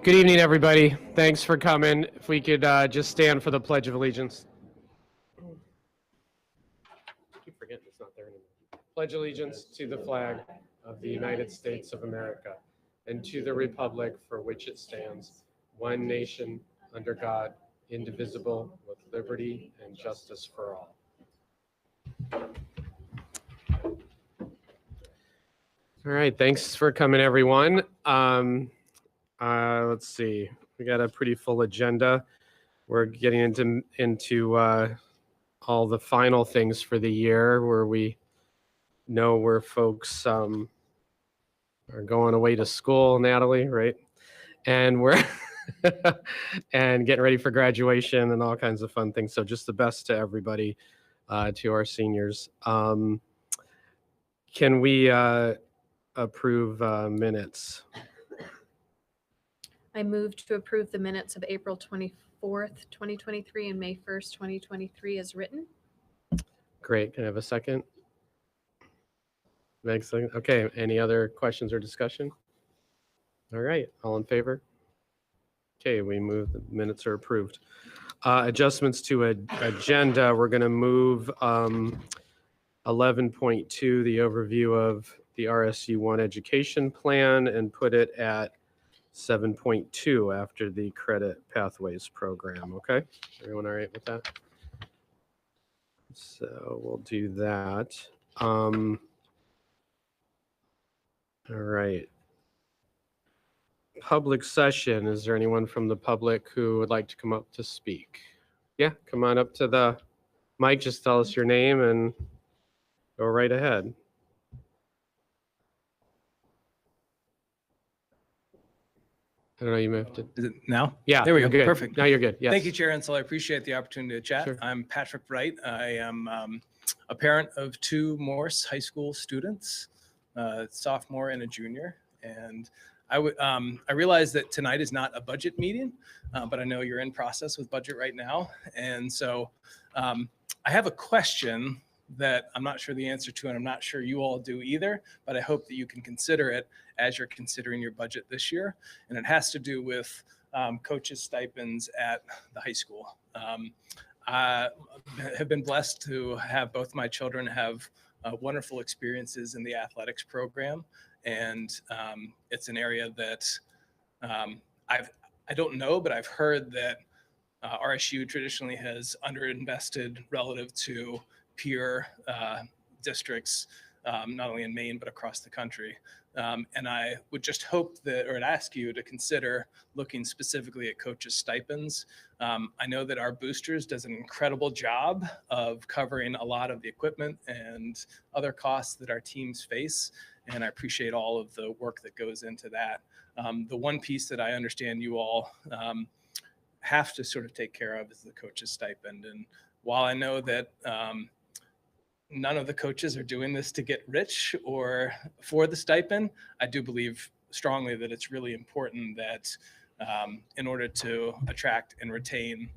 Good evening, everybody. Thanks for coming. If we could just stand for the Pledge of Allegiance. I keep forgetting it's not there anymore. Pledge allegiance to the flag of the United States of America and to the republic for which it stands, one nation, under God, indivisible, with liberty and justice for all. All right, thanks for coming, everyone. Let's see. We got a pretty full agenda. We're getting into all the final things for the year, where we know where folks are going away to school, Natalie, right? And we're and getting ready for graduation and all kinds of fun things. So just the best to everybody, to our seniors. Can we approve minutes? I move to approve the minutes of April 24th, 2023 and May 1st, 2023 as written. Great. Can I have a second? Excellent. Okay. Any other questions or discussion? All right. All in favor? Okay. We move. The minutes are approved. Adjustments to agenda. We're going to move 11.2, the overview of the RSU1 education plan, and put it at 7.2 after the credit pathways program. Okay. Everyone all right with that? So we'll do that. All right. Public session. Is there anyone from the public who would like to come up to speak? Yeah, come on up to the mic. Just tell us your name and go right ahead. I don't know, you moved it. Is it now? Yeah, There we go. good. Perfect. Now you're good. Yes. Thank you, Chair Insel. I appreciate the opportunity to chat. Sure. I'm Patrick Wright. I am a parent of two Morse high school students, a sophomore and a junior. And I realize that tonight is not a budget meeting, but I know you're in process with budget right now. And so I have a question that I'm not sure the answer to, and I'm not sure you all do either, but I hope that you can consider it as you're considering your budget this year. And it has to do with coaches' stipends at the high school. I have been blessed to have both my children have wonderful experiences in the athletics program. And it's an area that I don't know, but I've heard that RSU traditionally has underinvested relative to peer districts, not only in Maine, but across the country. And I would just hope that, or I'd ask you to consider looking specifically at coaches' stipends. I know that our boosters does an incredible job of covering a lot of the equipment and other costs that our teams face. And I appreciate all of the work that goes into that. The one piece that I understand you all have to sort of take care of is the coaches' stipend. And while I know that none of the coaches are doing this to get rich or for the stipend, I do believe strongly that it's really important that in order to attract and retain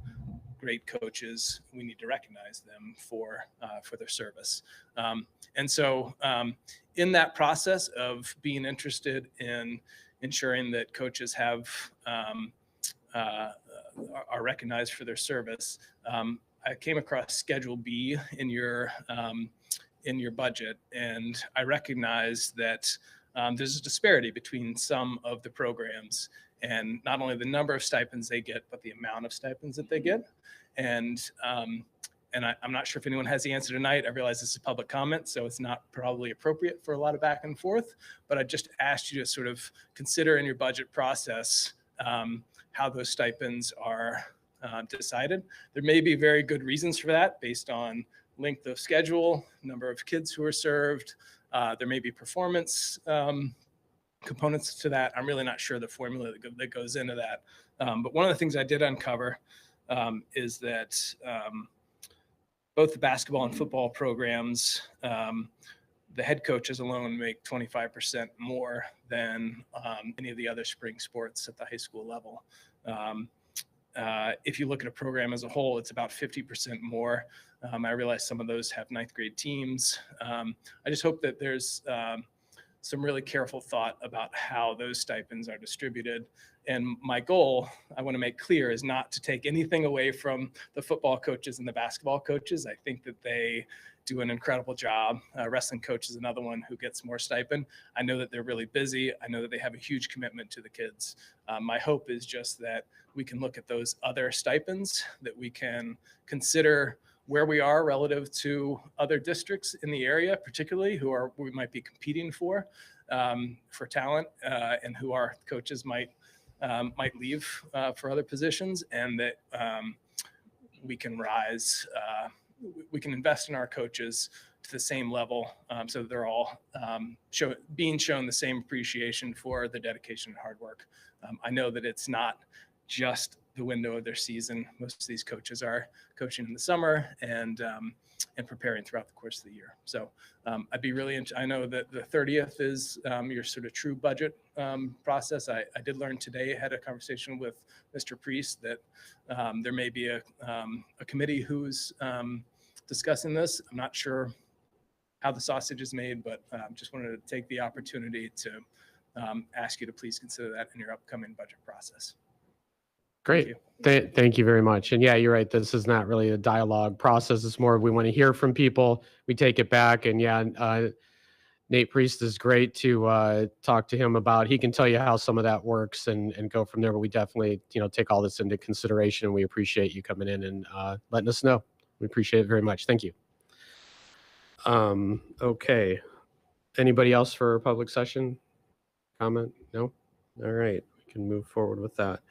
great coaches, we need to recognize them for their service. And so in that process of being interested in ensuring that coaches have are recognized for their service, I came across Schedule B in your budget, and I recognize that there's a disparity between some of the programs, and not only the number of stipends they get, but the amount of stipends that they get. And I'm not sure if anyone has the answer tonight. I realize this is public comment, so it's not probably appropriate for a lot of back and forth, but I just asked you to sort of consider in your budget process how those stipends are decided. There may be very good reasons for that based on length of schedule, number of kids who are served. There may be performance components to that. I'm really not sure the formula that goes into that. But one of the things I did uncover is that both the basketball and football programs, the head coaches alone make 25% more than any of the other spring sports at the high school level. If you look at a program as a whole, it's about 50% more. I realize some of those have ninth grade teams. I just hope that there's some really careful thought about how those stipends are distributed. And my goal, I want to make clear, is not to take anything away from the football coaches and the basketball coaches. I think that they do an incredible job. Wrestling coach is another one who gets more stipend. I know that they're really busy. I know that they have a huge commitment to the kids. My hope is just that we can look at those other stipends, that we can consider where we are relative to other districts in the area, particularly we might be competing for talent, and who our coaches might leave for other positions, and that we can rise. We can invest in our coaches to the same level, so that they're all being shown the same appreciation for the dedication and hard work. I know that it's not just the window of their season. Most of these coaches are coaching in the summer and preparing throughout the course of the year. So I'd be really I know that the 30th is your sort of true budget process. I did learn today, had a conversation with Mr. Priest, that there may be a committee who's discussing this. I'm not sure how the sausage is made, but just wanted to take the opportunity to ask you to please consider that in your upcoming budget process. Great. Thank you very much. And yeah, you're right. This is not really a dialogue process. It's more we want to hear from people. We take it back. And yeah, Nate Priest is great to talk to him about. He can tell you how some of that works and go from there. But we definitely, take all this into consideration. And we appreciate you coming in and letting us know. We appreciate it very much. Thank you. Okay. Anybody else for public session? Comment? No? All right. We can move forward with that.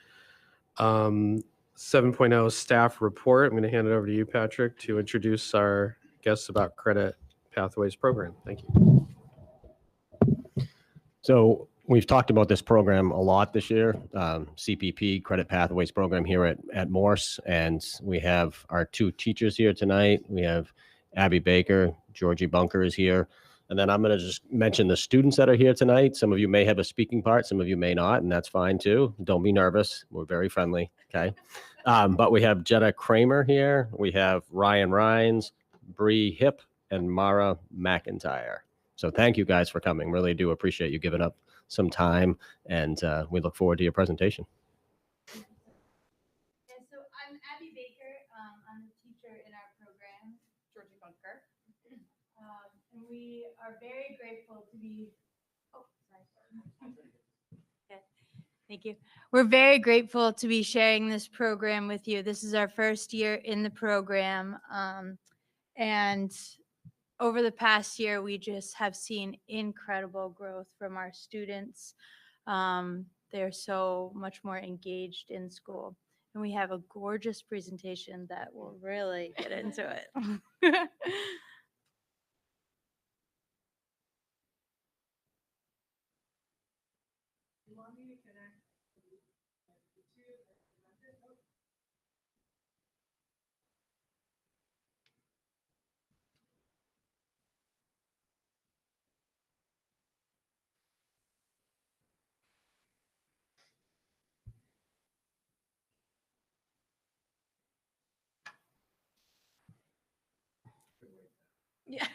7.0 staff report. I'm going to hand it over to you, Patrick, to introduce our guests about Credit Pathways program. Thank you. So we've talked about this program a lot this year, CPP, Credit Pathways program here at Morse. And we have our two teachers here tonight. We have Abby Baker, Georgie Bunker is here. And then I'm going to just mention the students that are here tonight. Some of you may have a speaking part, some of you may not, and that's fine too. Don't be nervous. We're very friendly, okay? But we have Jenna Kramer here. We have Ryan Rhines, Bree Hip, and Mara McIntyre. So thank you guys for coming. Really do appreciate you giving up some time, and we look forward to your presentation. Yeah, so I'm Abby Baker. I'm a teacher in our program, Georgie Bunker. And we are very grateful to be, Okay. Thank you. We're very grateful to be sharing this program with you. This is our first year in the program. And over the past year, we just have seen incredible growth from our students. They're so much more engaged in school. And we have a gorgeous presentation that will really get into it. Yeah.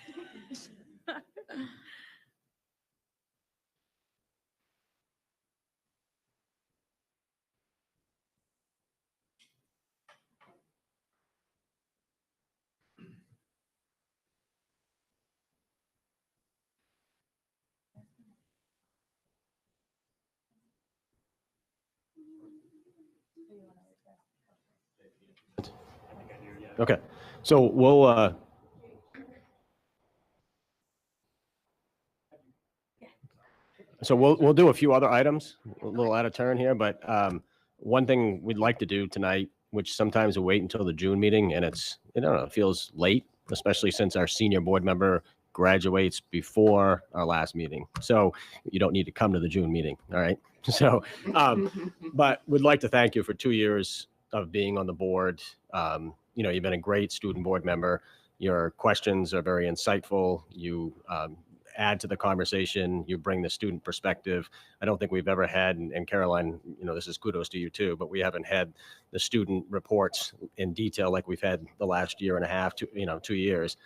Okay, so we'll do a few other items, a little out of turn here, but one thing we'd like to do tonight, which sometimes we wait until the June meeting, and it feels late, especially since our senior board member graduates before our last meeting. So you don't need to come to the June meeting, all right? So, but we'd like to thank you for 2 years of being on the board. You've been a great student board member. Your questions are very insightful. You add to the conversation. You bring the student perspective. I don't think we've ever had, and Caroline, this is kudos to you too, but we haven't had the student reports in detail like we've had the last year and a half, 2 years.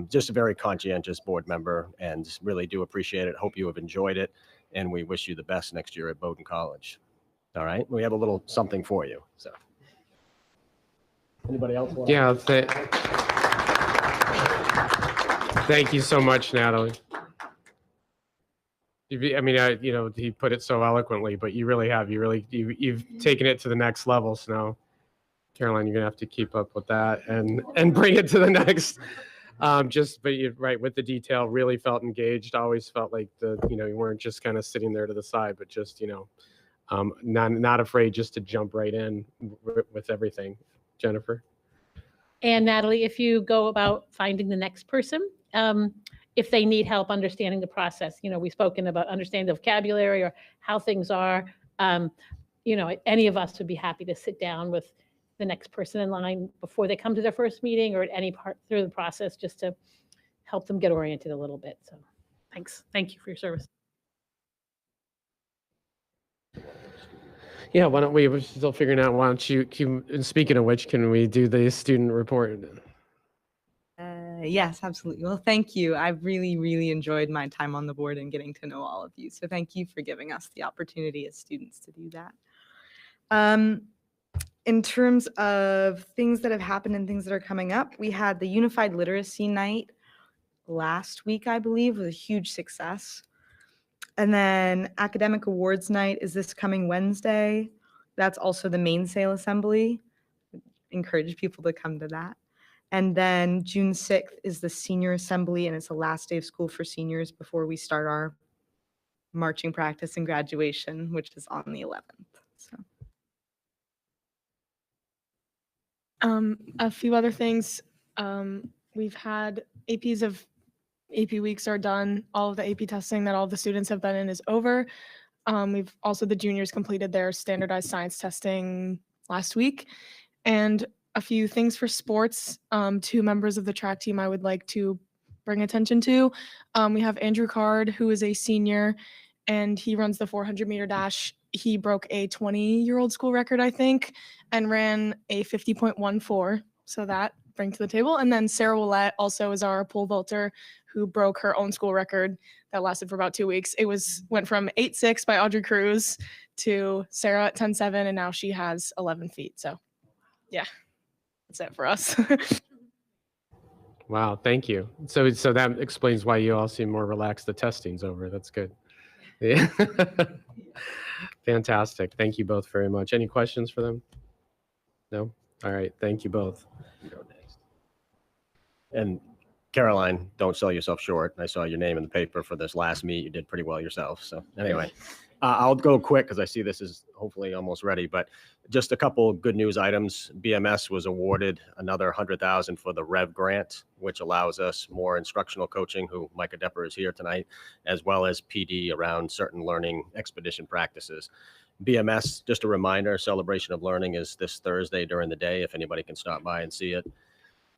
Just a very conscientious board member, and really do appreciate it. Hope you have enjoyed it, and we wish you the best next year at Bowdoin College. All right, we have a little something for you. So, anybody else? Yeah. Thank you so much, Natalie. He put it so eloquently, but you really have. You've taken it to the next level. So now, Caroline, you're gonna have to keep up with that and bring it to the next. But you're right with the detail. Really felt engaged. Always felt like you weren't just kind of sitting there to the side, but just not afraid just to jump right in with everything. Jennifer. And Natalie, if you go about finding the next person, if they need help understanding the process, we've spoken about understanding the vocabulary or how things are, any of us would be happy to sit down with the next person in line before they come to their first meeting or at any part through the process, just to help them get oriented a little bit. So thanks. Thank you for your service. Yeah, why don't we're still figuring out, why don't you, and speaking of which, can we do the student report? Yes, absolutely. Well, thank you. I've really, really enjoyed my time on the board and getting to know all of you. So thank you for giving us the opportunity as students to do that. In terms of things that have happened and things that are coming up, we had the Unified Literacy Night last week, I believe, was a huge success. And then Academic Awards Night is this coming Wednesday. That's also the main sale assembly. Encourage people to come to that. And then June 6th is the senior assembly, and it's the last day of school for seniors before we start our marching practice and graduation, which is on the 11th. So. A few other things. We've had AP weeks are done. All of the AP testing that all the students have been in is over. We've also, the juniors completed their standardized science testing last week. And a few things for sports. 2 members of the track team I would like to bring attention to. We have Andrew Card, who is a senior, and he runs the 400-meter dash. He broke a 20-year-old school record, I think, and ran a 50.14. So that bring to the table. And then Sarah Willette also is our pole vaulter, who broke her own school record that lasted for about 2 weeks. It went from 8.6 by Audrey Cruz to Sarah at 10.7, and now she has 11 feet. So yeah, that's it for us. Wow, thank you. So that explains why you all seem more relaxed. The testing's over. That's good. Yeah. Fantastic. Thank you both very much. Any questions for them? No? All right. Thank you both. And Caroline, don't sell yourself short. I saw your name in the paper for this last meet. You did pretty well yourself. So anyway, I'll go quick because I see this is hopefully almost ready, but just a couple good news items. BMS was awarded another $100,000 for the REV grant, which allows us more instructional coaching, who Micah Depper is here tonight, as well as PD around certain learning expedition practices. BMS, just a reminder, Celebration of Learning is this Thursday during the day, if anybody can stop by and see it.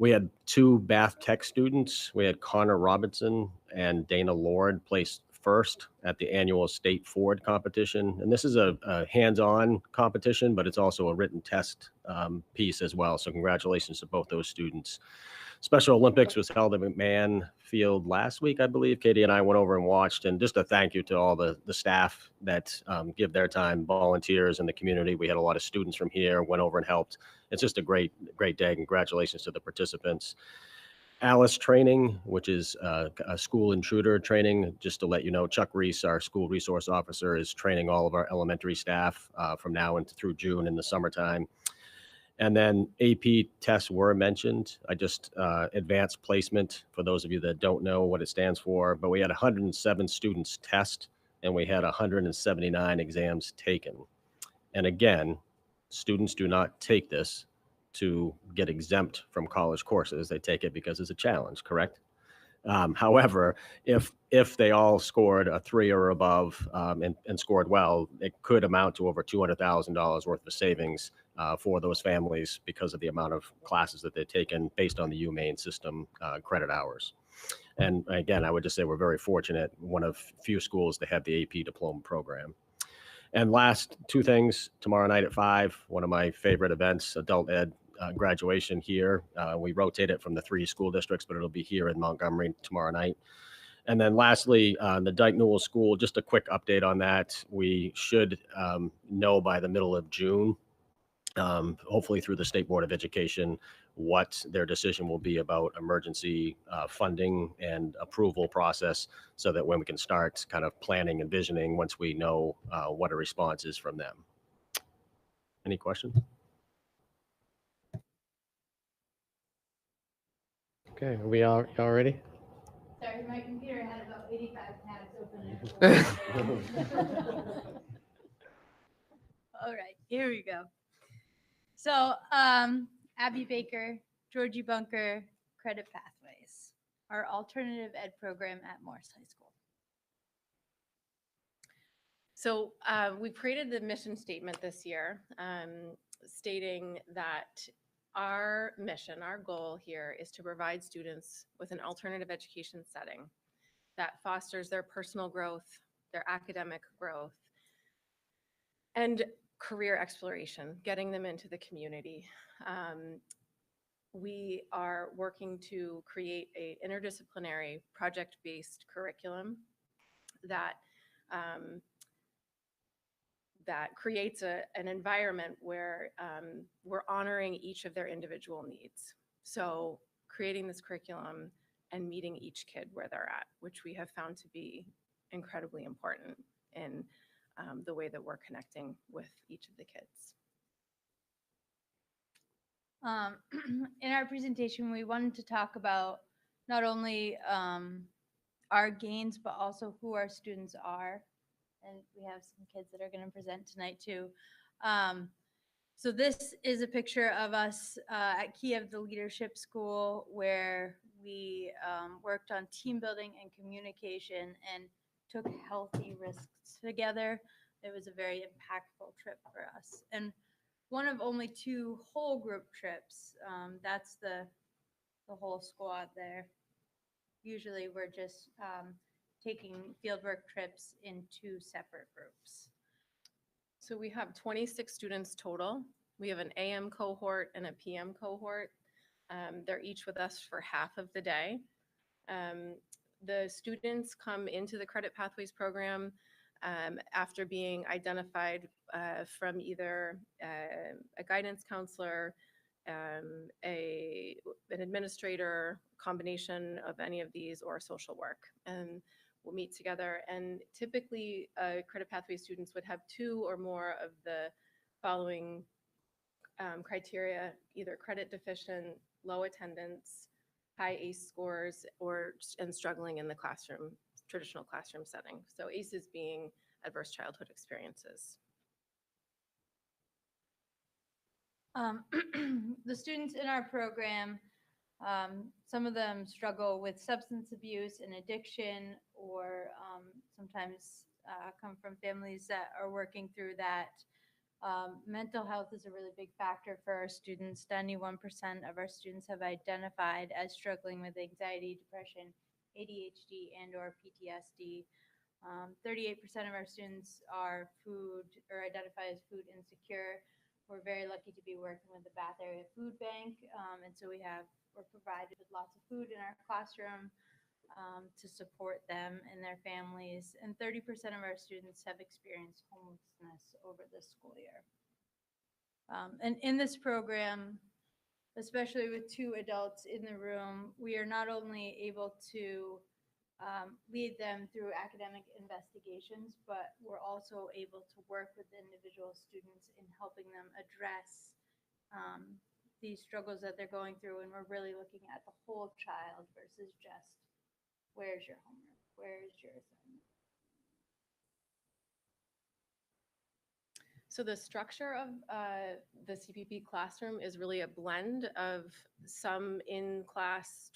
We had 2 Bath Tech students. We had Connor Robinson and Dana Lord placed first at the annual state Ford competition. And this is a hands-on competition, but it's also a written test piece as well. So congratulations to both those students. Special Olympics was held at McMahon Field last week, I believe. Katie and I went over and watched, and just a thank you to all the staff that give their time, volunteers in the community. We had a lot of students from here, went over and helped. It's just a great day. Congratulations to the participants. Alice training, which is a school intruder training. Just to let you know, Chuck Reese, our school resource officer, is training all of our elementary staff from now through June in the summertime. And then AP tests were mentioned. I just advanced placement, for those of you that don't know what it stands for, but we had 107 students test and we had 179 exams taken. And again, students do not take this to get exempt from college courses. They take it because it's a challenge, correct? However, if they all scored a 3 or above and scored well, it could amount to over $200,000 worth of savings for those families because of the amount of classes that they've taken based on the UMaine system credit hours. And again, I would just say we're very fortunate, one of few schools to have the AP diploma program. And last two things, tomorrow night at 5, one of my favorite events, adult ed graduation here. We rotate it from the 3 school districts, but it'll be here in Montgomery tomorrow night. And then lastly, the Dyke Newell School, just a quick update on that. We should know by the middle of June, hopefully through the State Board of Education, what their decision will be about emergency funding and approval process, so that when we can start kind of planning and visioning once we know what a response is from them. Any questions? Okay, are we all ready? Sorry, my computer had about 85 tabs open. All right, here we go. So, Abby Baker, Georgie Bunker, Credit Pathways, our alternative ed program at Morse High School. So we've created the mission statement this year, stating that our mission, our goal here is to provide students with an alternative education setting that fosters their personal growth, their academic growth, and career exploration, getting them into the community. We are working to create an interdisciplinary project-based curriculum that that creates an environment where we're honoring each of their individual needs. So creating this curriculum and meeting each kid where they're at, which we have found to be incredibly important in the way that we're connecting with each of the kids. In our presentation, we wanted to talk about not only our gains, but also who our students are. And we have some kids that are going to present tonight too. So this is a picture of us at Kiev, the leadership school, where we worked on team building and communication and took healthy risks together. It was a very impactful trip for us. And one of only 2 whole group trips. That's the whole squad there. Usually we're just taking fieldwork trips in 2 separate groups. So we have 26 students total. We have an AM cohort and a PM cohort. They're each with us for half of the day. The students come into the Credit Pathways program after being identified from either a guidance counselor, an administrator, combination of any of these, or social work. And we'll meet together. And typically, Credit Pathway students would have 2 or more of the following criteria: either credit deficient, low attendance, high ACE scores, and struggling in the classroom, traditional classroom setting. So ACEs being adverse childhood experiences. The students in our program, some of them struggle with substance abuse and addiction, or sometimes come from families that are working through that. Mental health is a really big factor for our students. 91% of our students have identified as struggling with anxiety, depression, ADHD, and/or PTSD. 38% of our students are food or identify as food insecure. We're very lucky to be working with the Bath Area Food Bank, and so we're provided with lots of food in our classroom to support them and their families. And 30% of our students have experienced homelessness over this school year. And in this program, especially with 2 adults in the room, we are not only able to lead them through academic investigations, but we're also able to work with individual students in helping them address these struggles that they're going through. And we're really looking at the whole child versus just, where's your homework? Where's your assignment? So the structure of the CPP classroom is really a blend of some in-class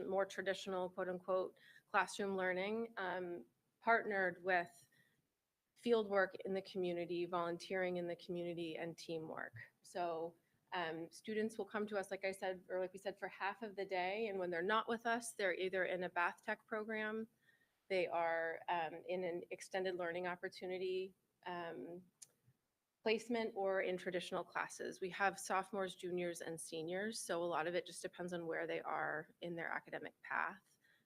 more traditional, quote unquote, classroom learning, partnered with field work in the community, volunteering in the community, and teamwork. So Students will come to us, like I said, or like we said, for half of the day. And when they're not with us, they're either in a Bath Tech program, they are in an extended learning opportunity placement, or in traditional classes. We have sophomores, juniors, and seniors. So a lot of it just depends on where they are in their academic path,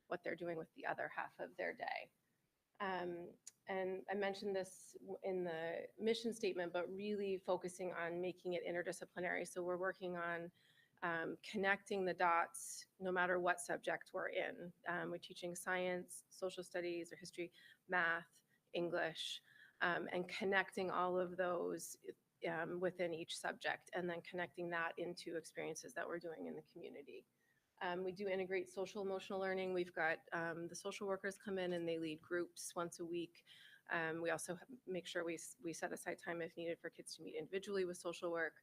what they're doing with the other half of their day. And I mentioned this in the mission statement, but really focusing on making it interdisciplinary. So we're working on connecting the dots no matter what subject we're in. We're teaching science, social studies, or history, math, English, and connecting all of those within each subject, and then connecting that into experiences that we're doing in the community. We do integrate social emotional learning. We've got the social workers come in and they lead groups once a week. We also make sure we set aside time if needed for kids to meet individually with social work.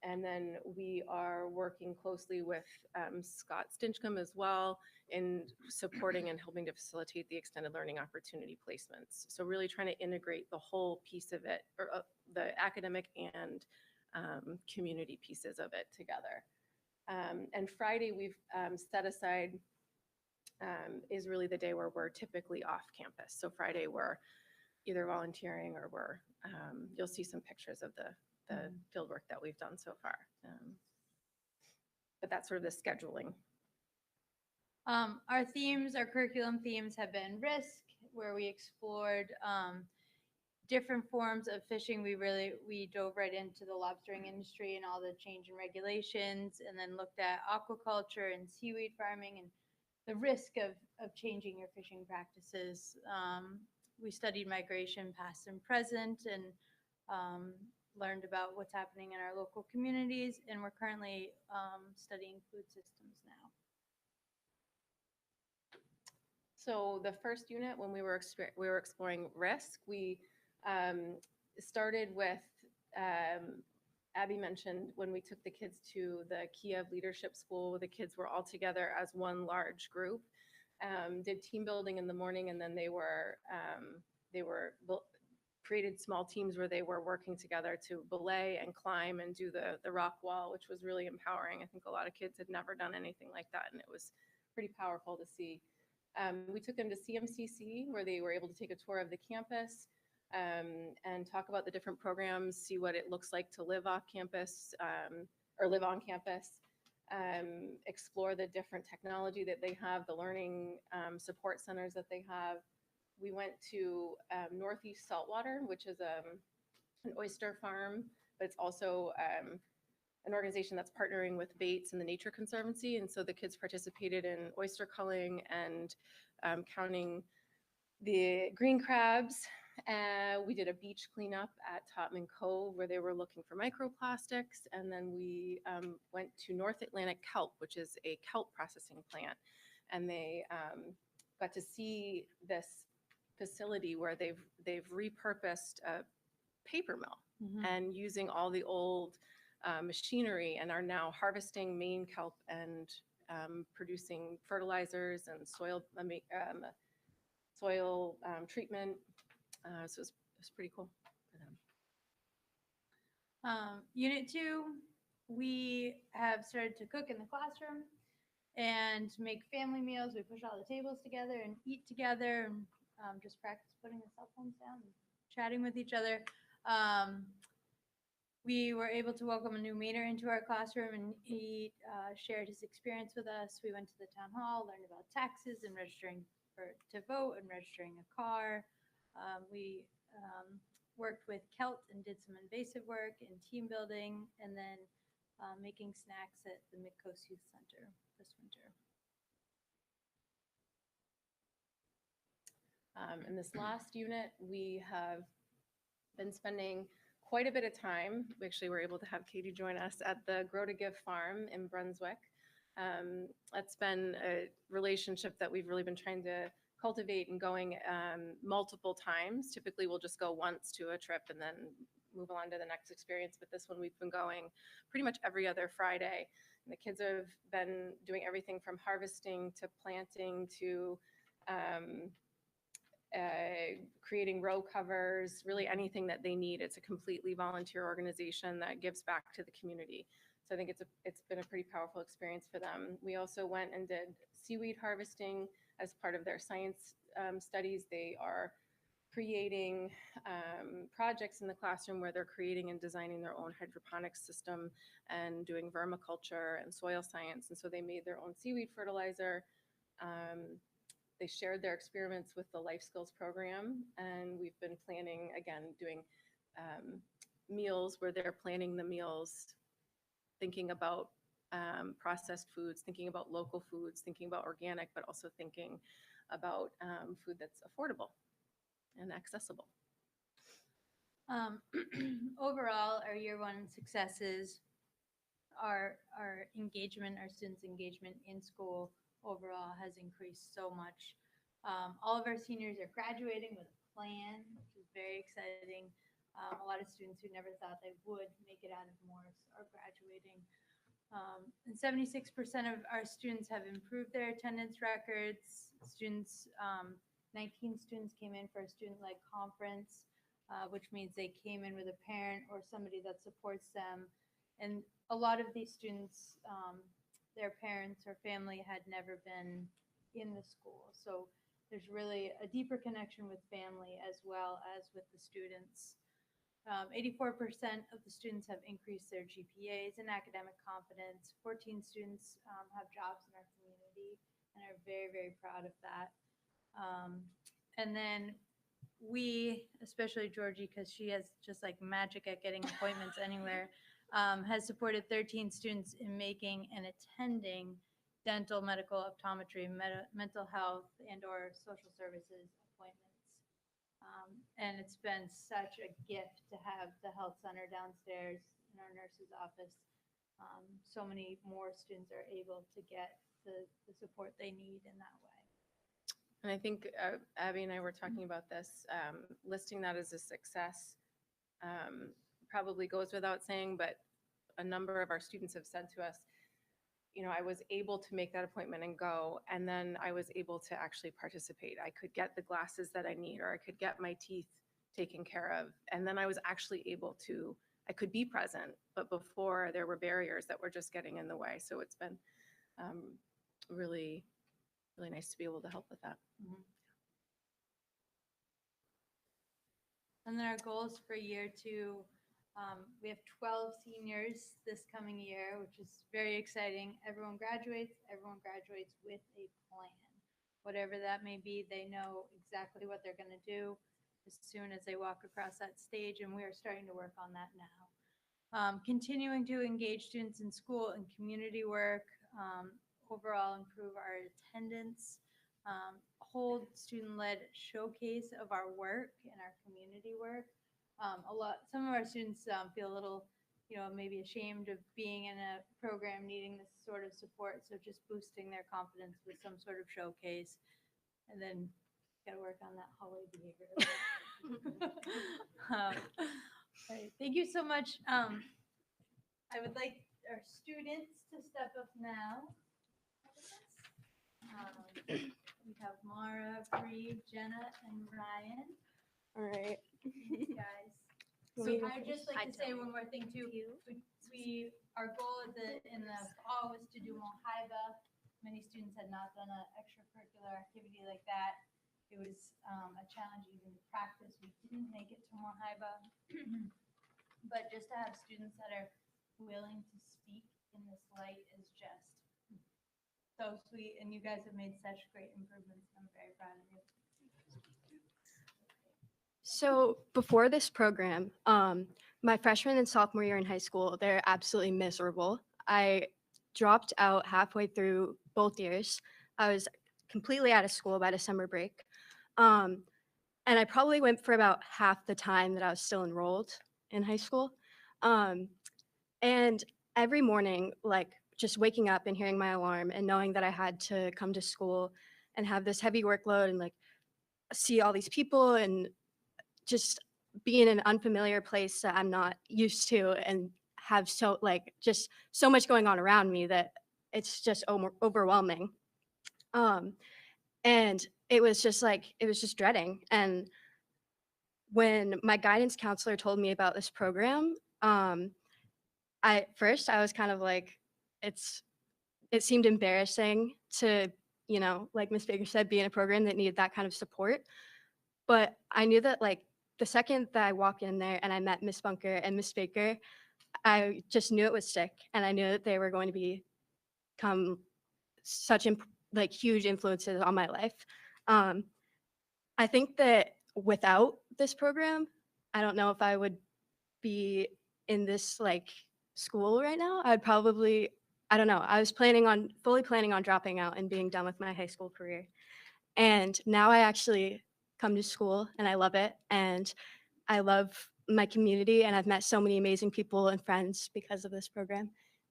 And then we are working closely with Scott Stinchcomb as well in supporting and helping to facilitate the extended learning opportunity placements. So really trying to integrate the whole piece of it, or the academic and community pieces of it together. And Friday we've set aside is really the day where we're typically off campus. So Friday we're either volunteering or we're, you'll see some pictures of the field work that we've done so far. But that's sort of the scheduling. Our themes, our curriculum themes have been risk, where we explored different forms of fishing. We dove right into the lobstering industry and all the change in regulations, and then looked at aquaculture and seaweed farming and the risk of changing your fishing practices. We studied migration past and present, and learned about what's happening in our local communities, and we're currently studying food systems now. So the first unit, when we were exploring risk, we started with, Abby mentioned when we took the kids to the Kiev Leadership School, the kids were all together as one large group, did team building in the morning, and then they created small teams where they were working together to belay and climb and do the rock wall, which was really empowering. I think a lot of kids had never done anything like that, and it was pretty powerful to see. We took them to CMCC, where they were able to take a tour of the campus and talk about the different programs, see what it looks like to live off campus or live on campus, explore the different technology that they have, the learning support centers that they have. We went to Northeast Saltwater, which is an oyster farm, but it's also an organization that's partnering with Bates and the Nature Conservancy. And so the kids participated in oyster culling and counting the green crabs. We did a beach cleanup at Topman Cove where they were looking for microplastics. And then we went to North Atlantic Kelp, which is a kelp processing plant. And they got to see this facility where they've repurposed a paper mill and using all the old machinery, and are now harvesting Maine kelp and producing fertilizers and soil treatment. So it's pretty cool for them. Unit 2, we have started to cook in the classroom and make family meals. We push all the tables together and eat together, and just practice putting the cell phones down and chatting with each other. We were able to welcome a new Mainer into our classroom, and he shared his experience with us. We went to the town hall, learned about taxes and registering to vote and registering a car. We worked with Kelt and did some invasive work and team building, and then making snacks at the Midcoast Youth Center this winter. In this last unit, we have been spending quite a bit of time. We actually were able to have Katie join us at the Grow to Give farm in Brunswick. That's been a relationship that we've really been trying to cultivate and going multiple times. Typically, we'll just go once to a trip and then move on to the next experience. But this one, we've been going pretty much every other Friday. And the kids have been doing everything from harvesting to planting to creating row covers, really anything that they need. It's a completely volunteer organization that gives back to the community. So I think it's been a pretty powerful experience for them. We also went and did seaweed harvesting as part of their science studies. They are creating projects in the classroom where they're creating and designing their own hydroponics system and doing vermiculture and soil science. And so they made their own seaweed fertilizer. They shared their experiments with the life skills program, and we've been planning, again, doing meals where they're planning the meals, thinking about processed foods, thinking about local foods, thinking about organic, but also thinking about food that's affordable and accessible. Overall, our year one successes, our engagement, our students' engagement in school overall has increased so much. All of our seniors are graduating with a plan, which is very exciting. A lot of students who never thought they would make it out of Morse are graduating. And 76% of our students have improved their attendance records. 19 students came in for a student-led conference, which means they came in with a parent or somebody that supports them. And a lot of these students, their parents or family had never been in the school. So there's really a deeper connection with family as well as with the students. 84% of the students have increased their GPAs and academic confidence. 14 students have jobs in our community and are very, very proud of that. And then we, especially Georgie, because she has just like magic at getting appointments anywhere, has supported 13 students in making and attending dental, medical, optometry, mental health, and or social services appointments. And it's been such a gift to have the health center downstairs in our nurse's office. So many more students are able to get the support they need in that way. And I think Abby and I were talking about this, listing that as a success probably goes without saying, but a number of our students have said to us, you know, I was able to make that appointment and go, and then I was able to actually participate. I could get the glasses that I need, or I could get my teeth taken care of. And then I was actually able to, I could be present, but before there were barriers that were just getting in the way. So it's been really, really nice to be able to help with that. Mm-hmm. And then our goals for year two, we have 12 seniors this coming year, which is very exciting. Everyone graduates with a plan. Whatever that may be, they know exactly what they're going to do as soon as they walk across that stage, and we are starting to work on that now. Continuing to engage students in school and community work, overall improve our attendance, hold student-led showcase of our work and our community work. Some of our students feel a little, maybe ashamed of being in a program needing this sort of support. So just boosting their confidence with some sort of showcase, and then got to work on that hallway behavior. Right. Thank you so much. I would like our students to step up now. We have Mara, Bree, Jenna, and Ryan. All right. Thanks, guys. So I'd just like to say one more thing too. Our goal in the fall was to do Mohiba. Many students had not done an extracurricular activity like that. It was a challenge even to practice. We didn't make it to Mohiba, but just to have students that are willing to speak in this light is just so sweet. And you guys have made such great improvements. I'm very proud of you. So before this program, my freshman and sophomore year in high school, they're absolutely miserable. I dropped out halfway through both years. I was completely out of school by December break. And I probably went for about half the time that I was still enrolled in high school. And every morning, like just waking up and hearing my alarm and knowing that I had to come to school and have this heavy workload and like see all these people and just be in an unfamiliar place that I'm not used to and have just so much going on around me that it's just overwhelming. And it was just dreading. And when my guidance counselor told me about this program, I was kind of like, it seemed embarrassing to, like Miss Baker said, be in a program that needed that kind of support. But I knew that like the second that I walked in there and I met Miss Bunker and Miss Baker, I just knew it was sick, and I knew that they were going to become such like huge influences on my life. I think that without this program, I don't know if I would be in this like school right now. I don't know. I was fully planning on dropping out and being done with my high school career. And now I actually come to school and I love it. And I love my community, and I've met so many amazing people and friends because of this program.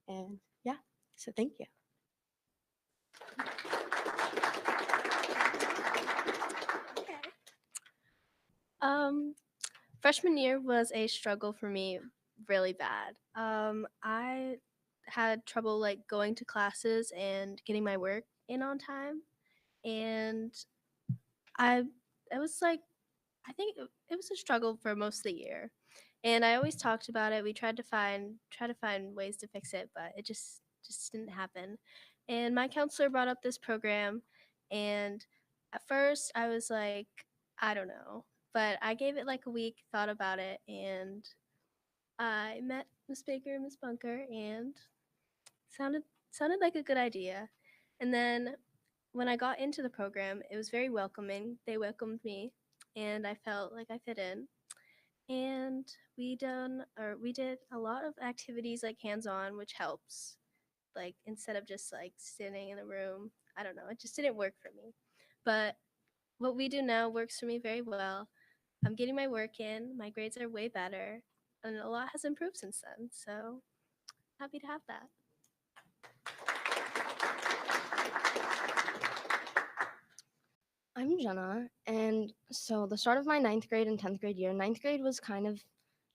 And yeah, so thank you. Freshman year was a struggle for me, really bad. I had trouble like going to classes and getting my work in on time, and I it was like I think it was a struggle for most of the year, and I always talked about it. We tried to find ways to fix it, but it just didn't happen. And my counselor brought up this program, and at first I was like, I don't know, but I gave it like a week, thought about it, and I met Miss Baker and Miss Bunker, and sounded sounded like a good idea. And then when I got into the program, it was very welcoming. They welcomed me, and I felt like I fit in. And we did a lot of activities like hands-on, which helps. Like instead of just like sitting in a room, I don't know, it just didn't work for me. But what we do now works for me very well. I'm getting my work in, my grades are way better, and a lot has improved since then. So happy to have that. I'm Jenna, and so the start of my 9th grade and 10th grade year, 9th grade was kind of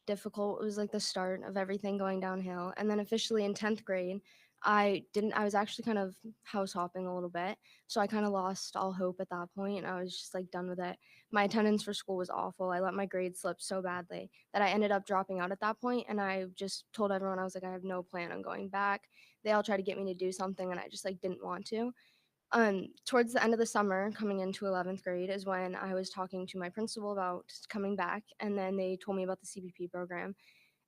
difficult. It was like the start of everything going downhill. And then officially in 10th grade, I was actually kind of house hopping a little bit. So I kind of lost all hope at that point, and I was just like done with it. My attendance for school was awful. I let my grades slip so badly that I ended up dropping out at that point, and I just told everyone, I was like, I have no plan on going back. They all tried to get me to do something, and I just like didn't want to. Towards the end of the summer, coming into 11th grade, is when I was talking to my principal about coming back, and then they told me about the CPP program.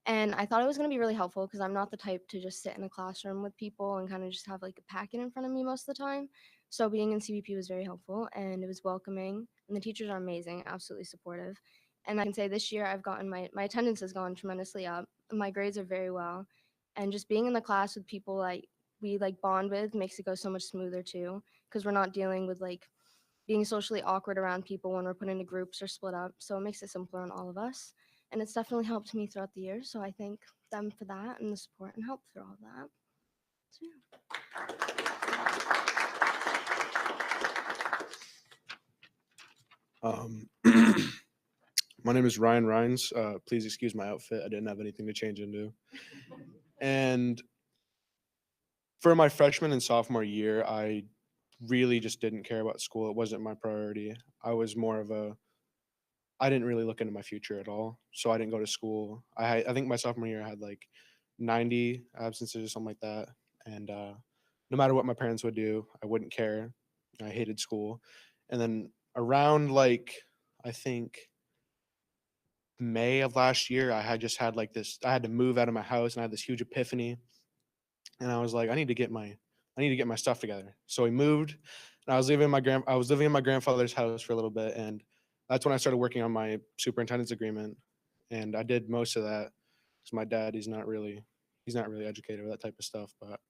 And I thought it was going to be really helpful because I'm not the type to just sit in a classroom with people and kind of just have like a packet in front of me most of the time. So being in CPP was very helpful, and it was welcoming, and the teachers are amazing, absolutely supportive. And I can say this year I've gotten my attendance has gone tremendously up. My grades are very well, and just being in the class with people like we like bond with makes it go so much smoother too, because we're not dealing with like being socially awkward around people when we're put into groups or split up. So it makes it simpler on all of us. And it's definitely helped me throughout the year. So I thank them for that and the support and help through all of that. So, yeah. My name is Ryan Rhines. Please excuse my outfit. I didn't have anything to change into. And for my freshman and sophomore year, I really just didn't care about school. It wasn't my priority. I didn't really look into my future at all. So I didn't go to school. I think my sophomore year I had like 90 absences or something like that. And no matter what my parents would do, I wouldn't care. I hated school. And then around like, I think May of last year, I had I had to move out of my house, and I had this huge epiphany. And I was like, I need to get my stuff together. So we moved, and I was living in my grandfather's house for a little bit, and that's when I started working on my superintendent's agreement. And I did most of that because my dad, he's not really educated with that type of stuff. But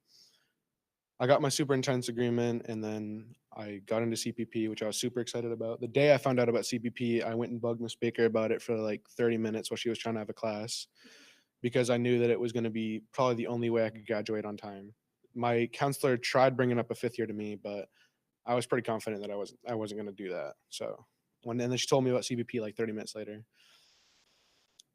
I got my superintendent's agreement, and then I got into CPP, which I was super excited about. The day I found out about CPP, I went and bugged Miss Baker about it for like 30 minutes while she was trying to have a class, because I knew that it was going to be probably the only way I could graduate on time. My counselor tried bringing up a 5th year to me, but I was pretty confident that I wasn't going to do that. So and then she told me about CPP like 30 minutes later.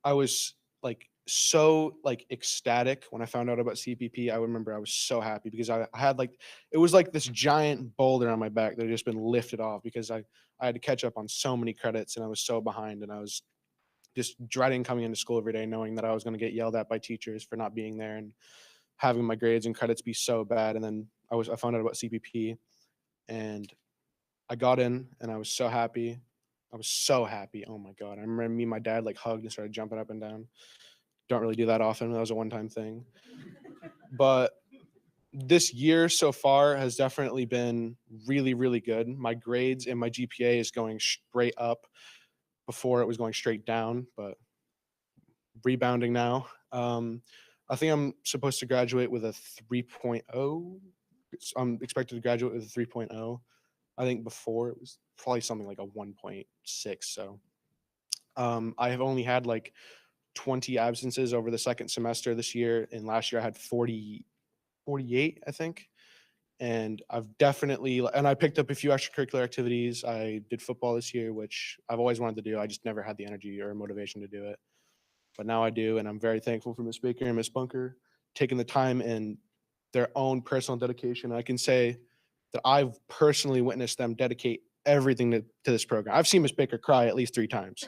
I was like so like ecstatic when I found out about CPP. I remember I was so happy because I had like, it was like this giant boulder on my back that had just been lifted off because I had to catch up on so many credits and I was so behind, and I was just dreading coming into school every day knowing that I was going to get yelled at by teachers for not being there and having my grades and credits be so bad. And then I found out about CPP and I got in and I was so happy. I was so happy. Oh my God. I remember me and my dad like hugged and started jumping up and down. Don't really do that often. That was a one-time thing. But this year so far has definitely been really, really good. My grades and my GPA is going straight up. Before it was going straight down, but rebounding now. I think I'm supposed to graduate with a 3.0. I'm expected to graduate with a 3.0. I think before it was probably something like a 1.6. So I have only had like 20 absences over the second semester this year, and last year I had 48, I think. And I've definitely, and I picked up a few extracurricular activities. I did football this year, which I've always wanted to do. I just never had the energy or motivation to do it. But now I do, and I'm very thankful for Miss Baker and Miss Bunker taking the time and their own personal dedication. I can say that I've personally witnessed them dedicate everything to this program. I've seen Miss Baker cry at least 3 times.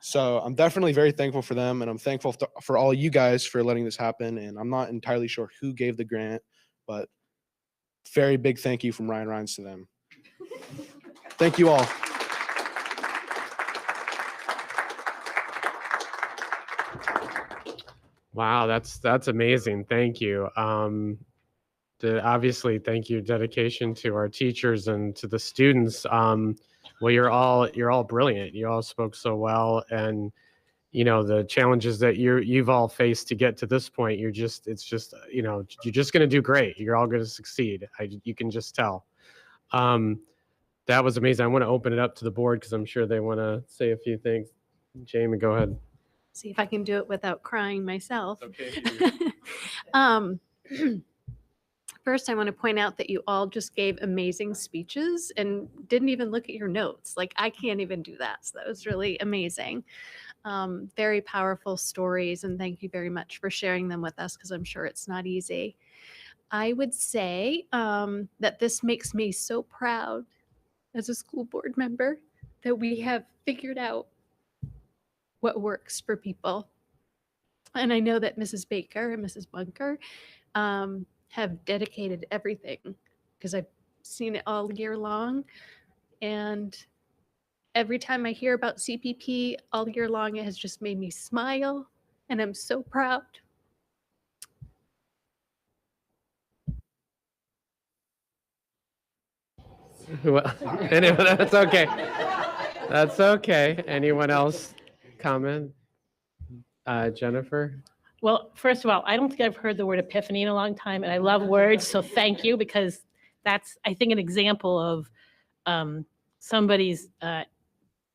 So I'm definitely very thankful for them, and I'm thankful for all you guys for letting this happen. And I'm not entirely sure who gave the grant, but very big thank you from Ryan Rhines to them. Thank you all. Wow, that's amazing. Thank you. Obviously, thank you, dedication to our teachers and to the students. Well, you're all brilliant. You all spoke so well, and you know the challenges that you've all faced to get to this point. You're just you're just going to do great. You're all going to succeed. You can just tell. That was amazing. I want to open it up to the board because I'm sure they want to say a few things. Jamie, go ahead. See if I can do it without crying myself. Okay. First, I want to point out that you all just gave amazing speeches and didn't even look at your notes. Like, I can't even do that. So that was really amazing. Very powerful stories, and thank you very much for sharing them with us because I'm sure it's not easy. I would say that this makes me so proud as a school board member that we have figured out what works for people. And I know that Mrs. Baker and Mrs. Bunker have dedicated everything because I've seen it all year long. And every time I hear about CPP all year long, it has just made me smile, and I'm so proud. Well, anyone? That's okay. That's okay. Anyone else comment? Jennifer? Well, first of all, I don't think I've heard the word epiphany in a long time, and I love words, so thank you, because that's, I think, an example of somebody's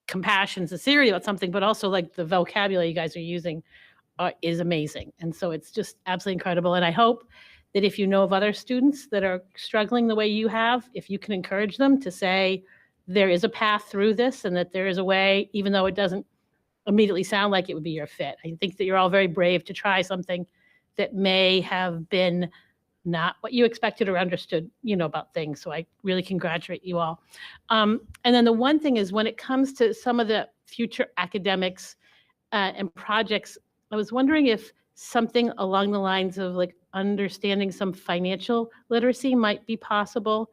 compassion, sincerity about something, but also like the vocabulary you guys are using is amazing. And so it's just absolutely incredible. And I hope that if you know of other students that are struggling the way you have, if you can encourage them to say there is a path through this and that there is a way, even though it doesn't immediately sound like it would be your fit. I think that you're all very brave to try something that may have been not what you expected or understood, about things. So I really congratulate you all. And then the one thing is when it comes to some of the future academics and projects, I was wondering if something along the lines of like understanding some financial literacy might be possible.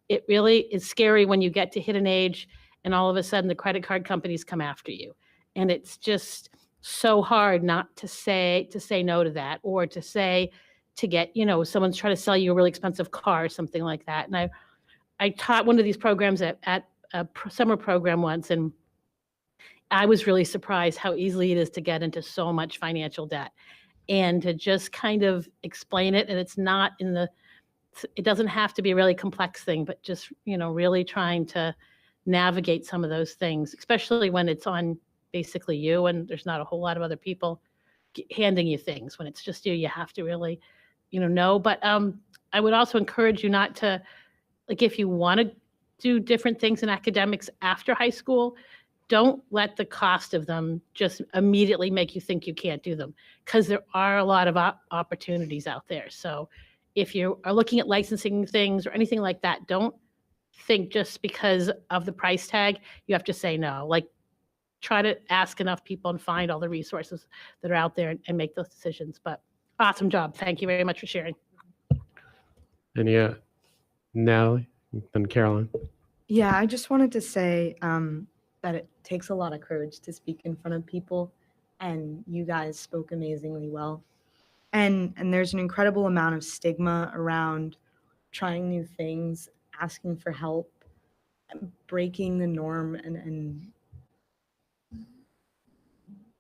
It really is scary when you get to hit an age and all of a sudden the credit card companies come after you. And it's just so hard not to say no to that, or to get, someone's trying to sell you a really expensive car or something like that. And I taught one of these programs at a summer program once, and I was really surprised how easily it is to get into so much financial debt, and to just kind of explain it. And it's not it doesn't have to be a really complex thing, but just, really trying to navigate some of those things, especially when it's on basically you and there's not a whole lot of other people handing you things. When it's just you have to really, know. But I would also encourage you not to, like, if you want to do different things in academics after high school, don't let the cost of them just immediately make you think you can't do them, because there are a lot of opportunities out there. So if you are looking at licensing things or anything like that, don't think just because of the price tag, you have to say no. Like, try to ask enough people and find all the resources that are out there and make those decisions. But awesome job. Thank you very much for sharing. And Natalie, then Caroline. Yeah, I just wanted to say that it takes a lot of courage to speak in front of people, and you guys spoke amazingly well. And there's an incredible amount of stigma around trying new things, asking for help, breaking the norm, and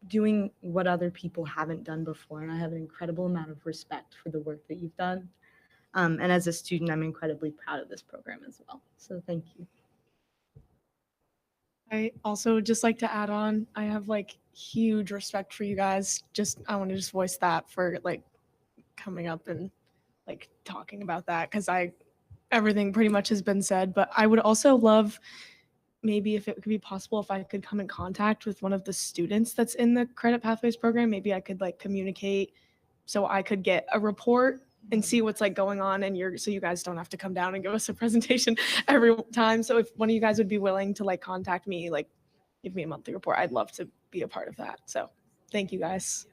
doing what other people haven't done before. And I have an incredible amount of respect for the work that you've done. And as a student, I'm incredibly proud of this program as well. So thank you. I also just like to add on, I have like huge respect for you guys. I want to just voice that for like coming up and like talking about that, because everything pretty much has been said. But I would also love, maybe if it could be possible, if I could come in contact with one of the students that's in the Credit Pathways program. Maybe I could like communicate so I could get a report and see what's like going on, and so you guys don't have to come down and give us a presentation every time. So if one of you guys would be willing to like contact me, like give me a monthly report, I'd love to be a part of that. So thank you guys.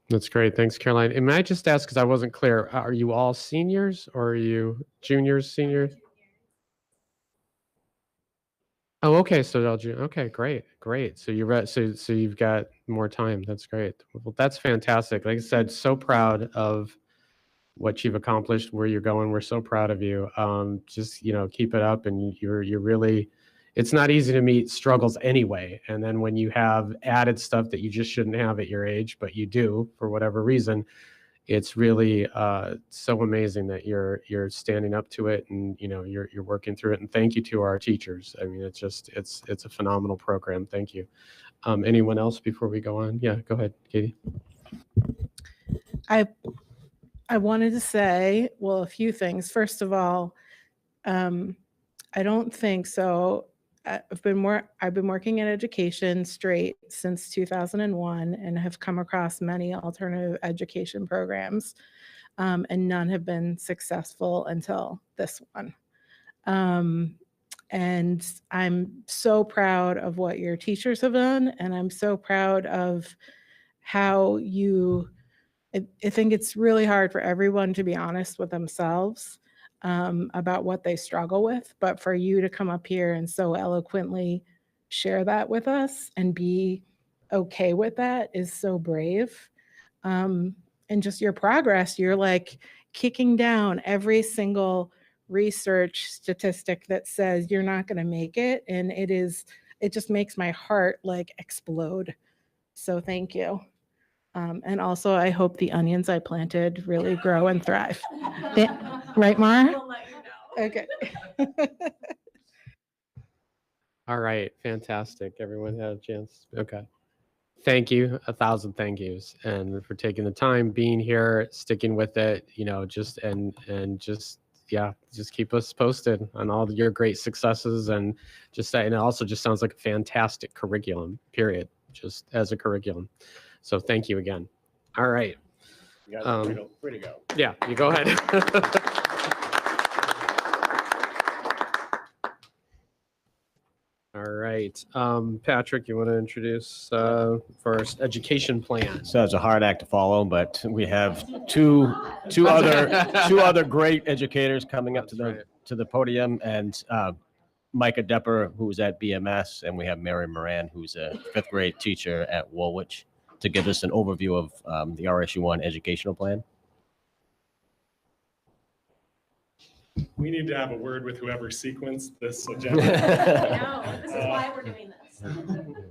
That's great. Thanks, Caroline. And may I just ask, because I wasn't clear, are you all seniors or are you juniors, seniors? Oh, okay. So they'll okay, great. So you're right. So you've got more time. That's great. Well, that's fantastic. Like I said, so proud of what you've accomplished, where you're going. We're so proud of you. Just, keep it up. And you're really, it's not easy to meet struggles anyway. And then when you have added stuff that you just shouldn't have at your age, but you do for whatever reason, it's really so amazing that you're standing up to it, and you're working through it. And thank you to our teachers. I mean, it's a phenomenal program. Thank you. Anyone else before we go on? Yeah, go ahead, Katie. I wanted to say, well, a few things. First of all, I don't think so. I've been working in education straight since 2001 and have come across many alternative education programs, and none have been successful until this one. And I'm so proud of what your teachers have done, and I'm so proud of how I think it's really hard for everyone to be honest with themselves about what they struggle with, but for you to come up here and so eloquently share that with us and be okay with that is so brave. And just your progress, you're like kicking down every single research statistic that says you're not going to make it. And it just makes my heart like explode. So thank you. And also, I hope the onions I planted really grow and thrive. Right, Mara? We'll let you know. Okay. All right, fantastic. Everyone had a chance. Okay. Thank you. 1,000 thank yous, and for taking the time, being here, sticking with it, just keep us posted on all your great successes, and and it also just sounds like a fantastic curriculum, period, just as a curriculum. So thank you again. All right. You guys are free to go. Yeah, you go ahead. All right. Patrick, you want to introduce first education plan? So it's a hard act to follow, but we have two other great educators coming up to the podium, and Micah Depper, who's at BMS, and we have Mary Moran, who's a 5th grade teacher at Woolwich, to give us an overview of the RSU1 educational plan. We need to have a word with whoever sequenced this agenda. I know. This is why we're doing this.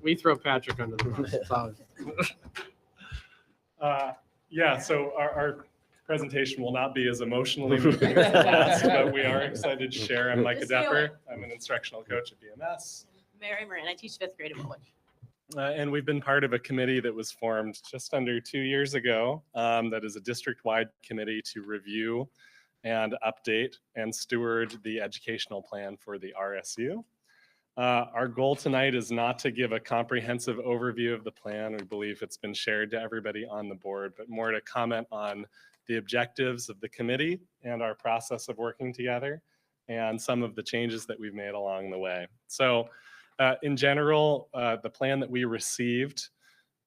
We throw Patrick under the bus. It's always... Yeah, so our presentation will not be as emotionally moving as the last, but we are excited to share. I'm Micah Depper. I'm an instructional coach at BMS. Mary Moran, I teach 5th grade at Woolwich. And we've been part of a committee that was formed just under 2 years ago that is a district-wide committee to review and update and steward the educational plan for the RSU. Our goal tonight is not to give a comprehensive overview of the plan. We believe it's been shared to everybody on the board, but more to comment on the objectives of the committee and our process of working together and some of the changes that we've made along the way. So in general, the plan that we received,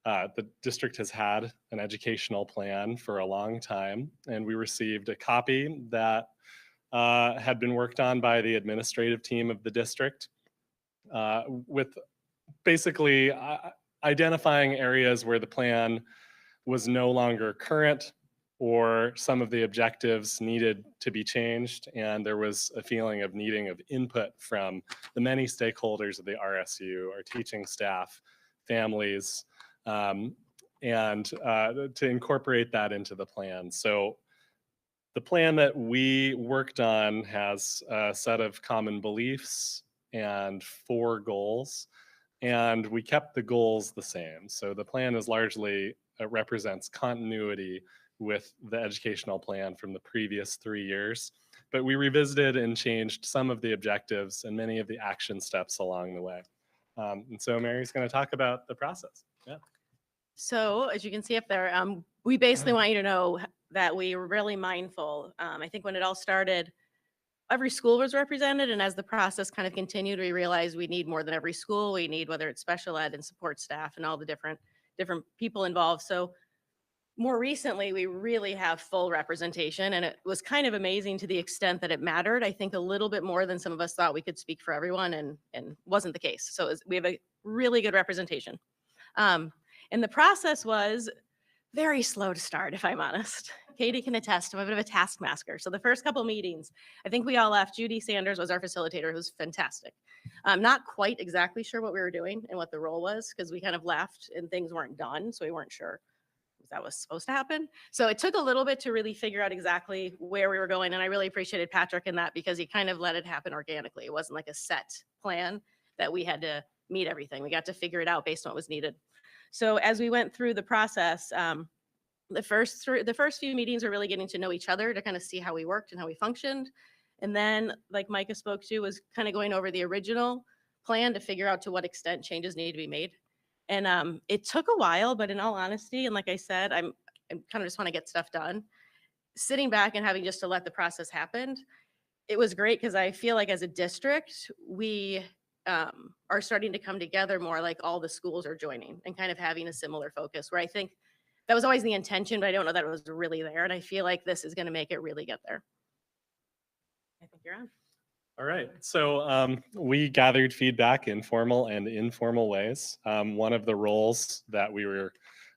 the district has had an educational plan for a long time, and we received a copy that had been worked on by the administrative team of the district with basically identifying areas where the plan was no longer current or some of the objectives needed to be changed. And there was a feeling of needing of input from the many stakeholders of the RSU, our teaching staff, families, and to incorporate that into the plan. So the plan that we worked on has a set of common beliefs and 4 goals, and we kept the goals the same. So the plan is largely represents continuity with the educational plan from the previous 3 years, but we revisited and changed some of the objectives and many of the action steps along the way. And so Mary's going to talk about the process. Yeah. So as you can see up there, we basically want you to know that we were really mindful. I think when it all started, every school was represented, and as the process kind of continued, we realized we need more than every school. We need, whether it's special ed and support staff and all the different people involved. So more recently, we really have full representation, and it was kind of amazing to the extent that it mattered. I think a little bit more than some of us thought we could speak for everyone, and wasn't the case. So we have a really good representation. And the process was very slow to start, if I'm honest. Katie can attest, I'm a bit of a taskmaster. So the first couple meetings, I think we all left. Judy Sanders was our facilitator, who was fantastic. I'm not quite exactly sure what we were doing and what the role was, because we kind of left and things weren't done, so we weren't sure that was supposed to happen. So it took a little bit to really figure out exactly where we were going, and I really appreciated Patrick in that, because he kind of let it happen organically. It wasn't like a set plan that we had to meet everything. We got to figure it out based on what was needed. So as we went through the process, the first few meetings were really getting to know each other, to kind of see how we worked and how we functioned. And then, like Micah spoke to, was kind of going over the original plan to figure out to what extent changes need to be made. And it took a while, but in all honesty, and like I said, I'm kind of just want to get stuff done. Sitting back and having just to let the process happen, it was great, because I feel like as a district, we are starting to come together more, like all the schools are joining and kind of having a similar focus, where I think that was always the intention, but I don't know that it was really there. And I feel like this is going to make it really get there. I think you're on. All right, so we gathered feedback in formal and informal ways. One of the roles that we were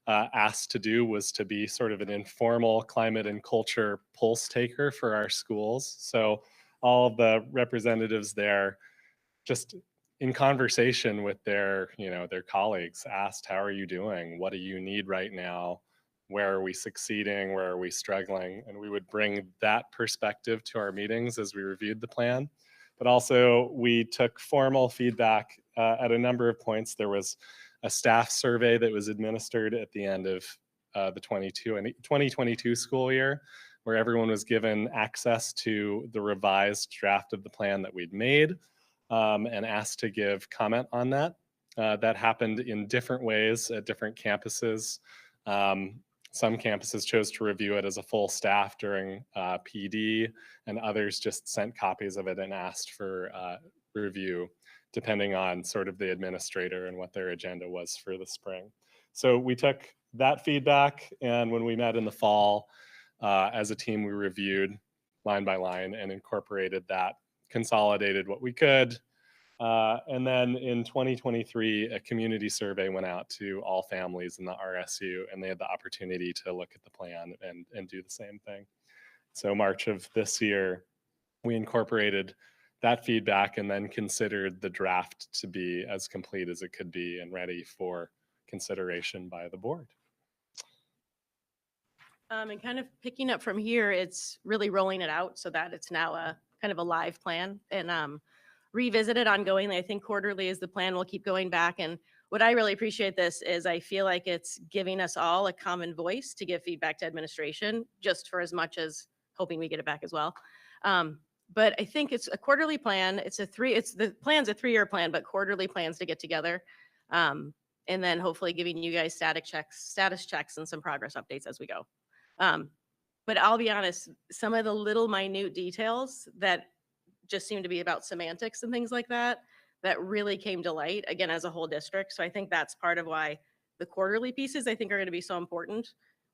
asked to do was to be sort of an informal climate and culture pulse taker for our schools. So all of the representatives there, just in conversation with their colleagues, asked, how are you doing? What do you need right now? Where are we succeeding? Where are we struggling? And we would bring that perspective to our meetings as we reviewed the plan. But also we took formal feedback at a number of points. There was a staff survey that was administered at the end of the 2022 school year, where everyone was given access to the revised draft of the plan that we'd made, and asked to give comment on that. That happened in different ways at different campuses. Some campuses chose to review it as a full staff during PD, and others just sent copies of it and asked for review, depending on sort of the administrator and what their agenda was for the spring. So we took that feedback, and when we met in the fall, as a team, we reviewed line by line and incorporated that, consolidated what we could. And then in 2023, a community survey went out to all families in the RSU, and they had the opportunity to look at the plan and do the same thing. So March of this year, we incorporated that feedback and then considered the draft to be as complete as it could be and ready for consideration by the board. And kind of picking up from here, it's really rolling it out so that it's now a kind of a live plan, and revisit it ongoingly. I think quarterly is the plan. We'll keep going back. And what I really appreciate this is I feel like it's giving us all a common voice to give feedback to administration, just for as much as hoping we get it back as well. but I think it's a quarterly plan. The plan's a 3-year plan, but quarterly plans to get together. And then hopefully giving you guys status checks and some progress updates as we go. But I'll be honest, some of the little minute details that just seem to be about semantics and things like that, that really came to light, again, as a whole district. So I think that's part of why the quarterly pieces, I think, are going to be so important,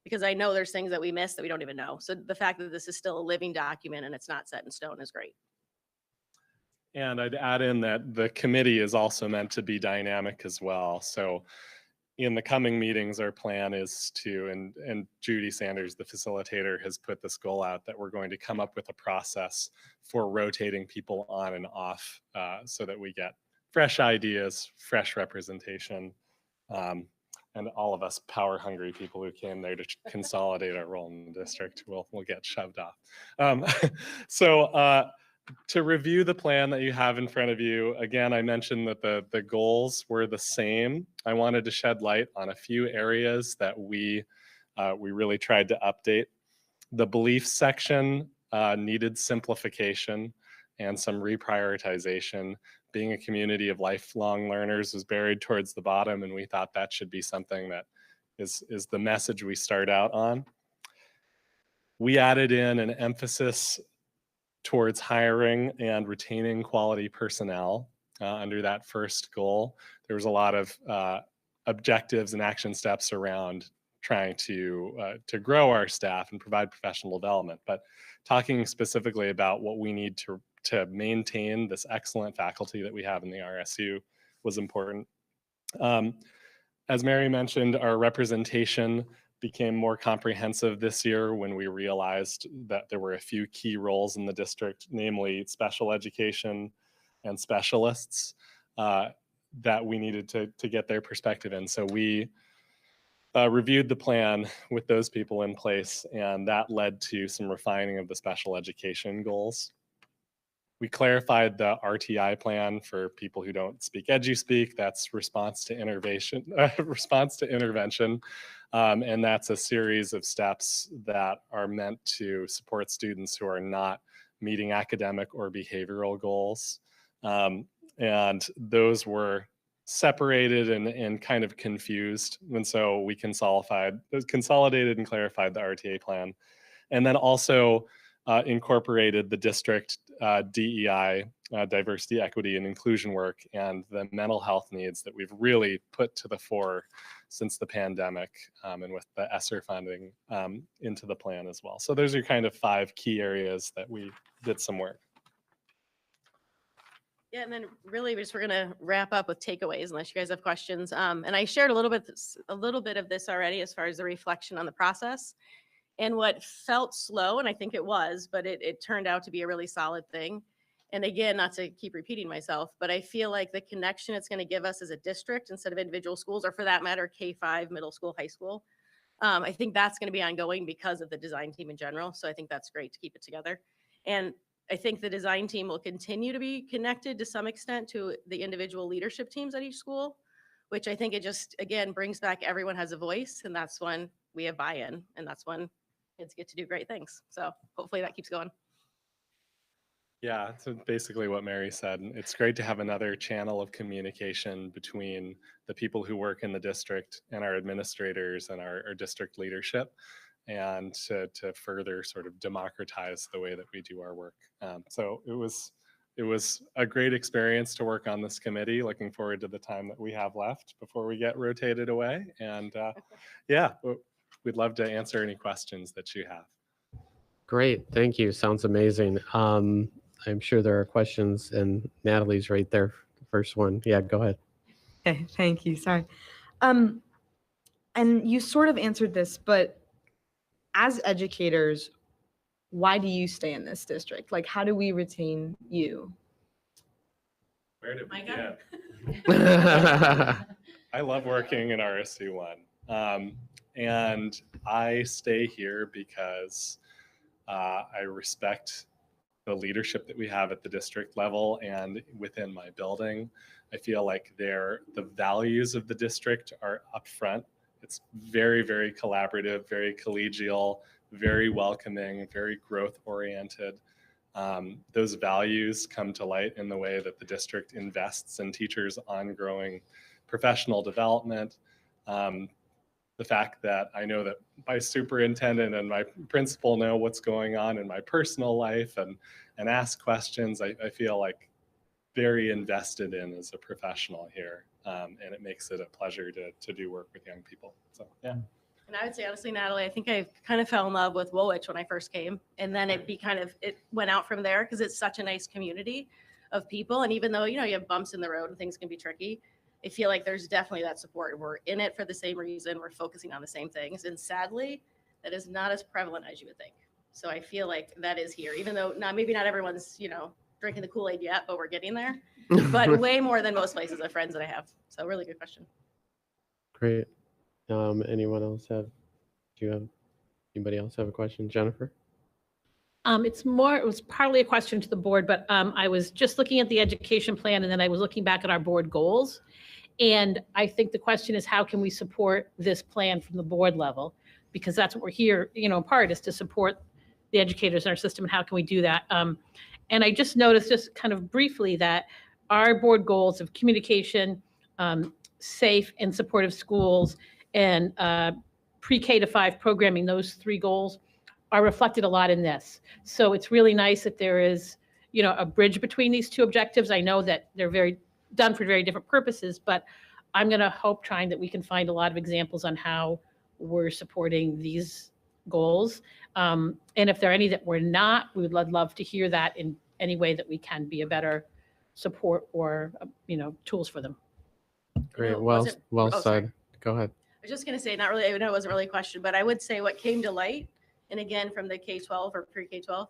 because I know there's things that we missed that we don't even know. So the fact that this is still a living document and it's not set in stone is great. And I'd add in that the committee is also meant to be dynamic as well. So in the coming meetings, our plan is to, and Judy Sanders, the facilitator, has put this goal out that we're going to come up with a process for rotating people on and off so that we get fresh ideas, fresh representation, and all of us power hungry people who came there to consolidate our role in the district will get shoved off. To review the plan that you have in front of you, again, I mentioned that the goals were the same. I wanted to shed light on a few areas that we really tried to update. The belief section needed simplification and some reprioritization. Being a community of lifelong learners was buried towards the bottom, and we thought that should be something that is the message we start out on. We added in an emphasis towards hiring and retaining quality personnel under that first goal. There was a lot of objectives and action steps around trying to grow our staff and provide professional development, but talking specifically about what we need to maintain this excellent faculty that we have in the RSU was important. As Mary mentioned, our representation became more comprehensive this year when we realized that there were a few key roles in the district, namely special education and specialists, that we needed to get their perspective in. So we reviewed the plan with those people in place, and that led to some refining of the special education goals. We clarified the RTI plan for people who don't speak EduSpeak. That's response to intervention. And that's a series of steps that are meant to support students who are not meeting academic or behavioral goals. And those were separated and kind of confused. And so we consolidated and clarified the RTA plan. And then also incorporated the district DEI, diversity, equity, and inclusion work, and the mental health needs that we've really put to the fore since the pandemic, and with the ESSER funding into the plan as well. So those are kind of 5 key areas that we did some work. Yeah, and then really we're gonna wrap up with takeaways unless you guys have questions. And I shared a little bit of this already as far as the reflection on the process and what felt slow, and I think it was, but it turned out to be a really solid thing. And again, not to keep repeating myself, but I feel like the connection it's going to give us as a district instead of individual schools, or for that matter, K-5, middle school, high school, I think that's going to be ongoing because of the design team in general. So I think that's great to keep it together. And I think the design team will continue to be connected to some extent to the individual leadership teams at each school, which I think it just, again, brings back everyone has a voice, and that's when we have buy-in, and that's when kids get to do great things. So hopefully that keeps going. Yeah, so basically what Mary said, it's great to have another channel of communication between the people who work in the district and our administrators and our district leadership, and to further sort of democratize the way that we do our work. So it was a great experience to work on this committee. Looking forward to the time that we have left before we get rotated away. And yeah, we'd love to answer any questions that you have. Great, thank you. Sounds amazing. I'm sure there are questions, and Natalie's right there. First one. Yeah, go ahead. Okay, thank you. Sorry. And you sort of answered this, but as educators, why do you stay in this district? Like, how do we retain you? Where did we get? I love working in RSU1. And I stay here because I respect the leadership that we have at the district level and within my building. I feel like the values of the district are up front. It's very, very collaborative, very collegial, very welcoming, very growth oriented. Those values come to light in the way that the district invests in teachers' ongoing professional development. The fact that I know that my superintendent and my principal know what's going on in my personal life and ask questions, I feel like very invested in as a professional here. And it makes it a pleasure to do work with young people. So, yeah. And I would say, honestly, Natalie, I think I kind of fell in love with Woolwich when I first came. And then it went out from there because it's such a nice community of people. And even though, you have bumps in the road and things can be tricky, I feel like there's definitely that support. We're in it for the same reason. We're focusing on the same things. And sadly, that is not as prevalent as you would think. So I feel like that is here, even though maybe not everyone's, drinking the Kool-Aid yet, but we're getting there. But way more than most places of friends that I have. So really good question. Great. Anyone else anybody else have a question? Jennifer? It was partly a question to the board, but I was just looking at the education plan and then I was looking back at our board goals. And I think the question is, how can we support this plan from the board level? Because that's what we're here, in part is to support the educators in our system, and how can we do that? And I just noticed, just kind of briefly, that our board goals of communication, safe and supportive schools, and pre-K to 5 programming, those 3 goals are reflected a lot in this. So it's really nice that there is, a bridge between these 2 objectives. I know that they're done for very different purposes, but I'm going to trying that we can find a lot of examples on how we're supporting these goals. And if there are any that we're not, we would love to hear that in any way that we can be a better support or, tools for them. Great. Well said. Go ahead. I was just going to say, not really, I know it wasn't really a question, but I would say what came to light, and again, from the K-12 or pre-K-12,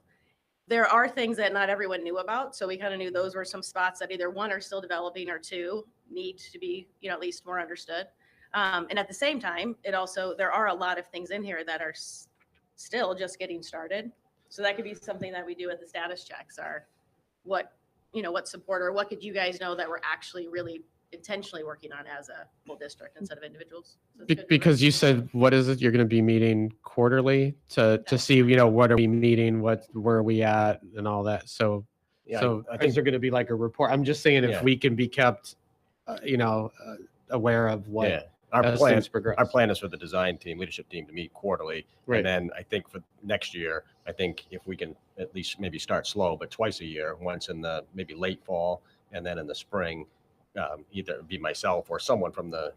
there are things that not everyone knew about. So we kind of knew those were some spots that either 1 are still developing or 2 need to be, at least more understood. And at the same time, there are a lot of things in here that are still just getting started. So that could be something that we do at the status checks, are what support, or what could you guys know that we're actually really intentionally working on as a whole district instead of individuals. So because you said, what is it? You're going to be meeting quarterly to see, what are we meeting, where are we at, and all that. So, Yeah, I think is there going to be like a report? I'm just saying, if Yeah. we can be kept, aware of what. Yeah. Our as plan, things progress. our plan is for the design team, leadership team to meet quarterly. Right. And then I think for next year, if we can at least maybe start slow, but twice a year, once in the maybe late fall and then in the spring, either be myself or someone from the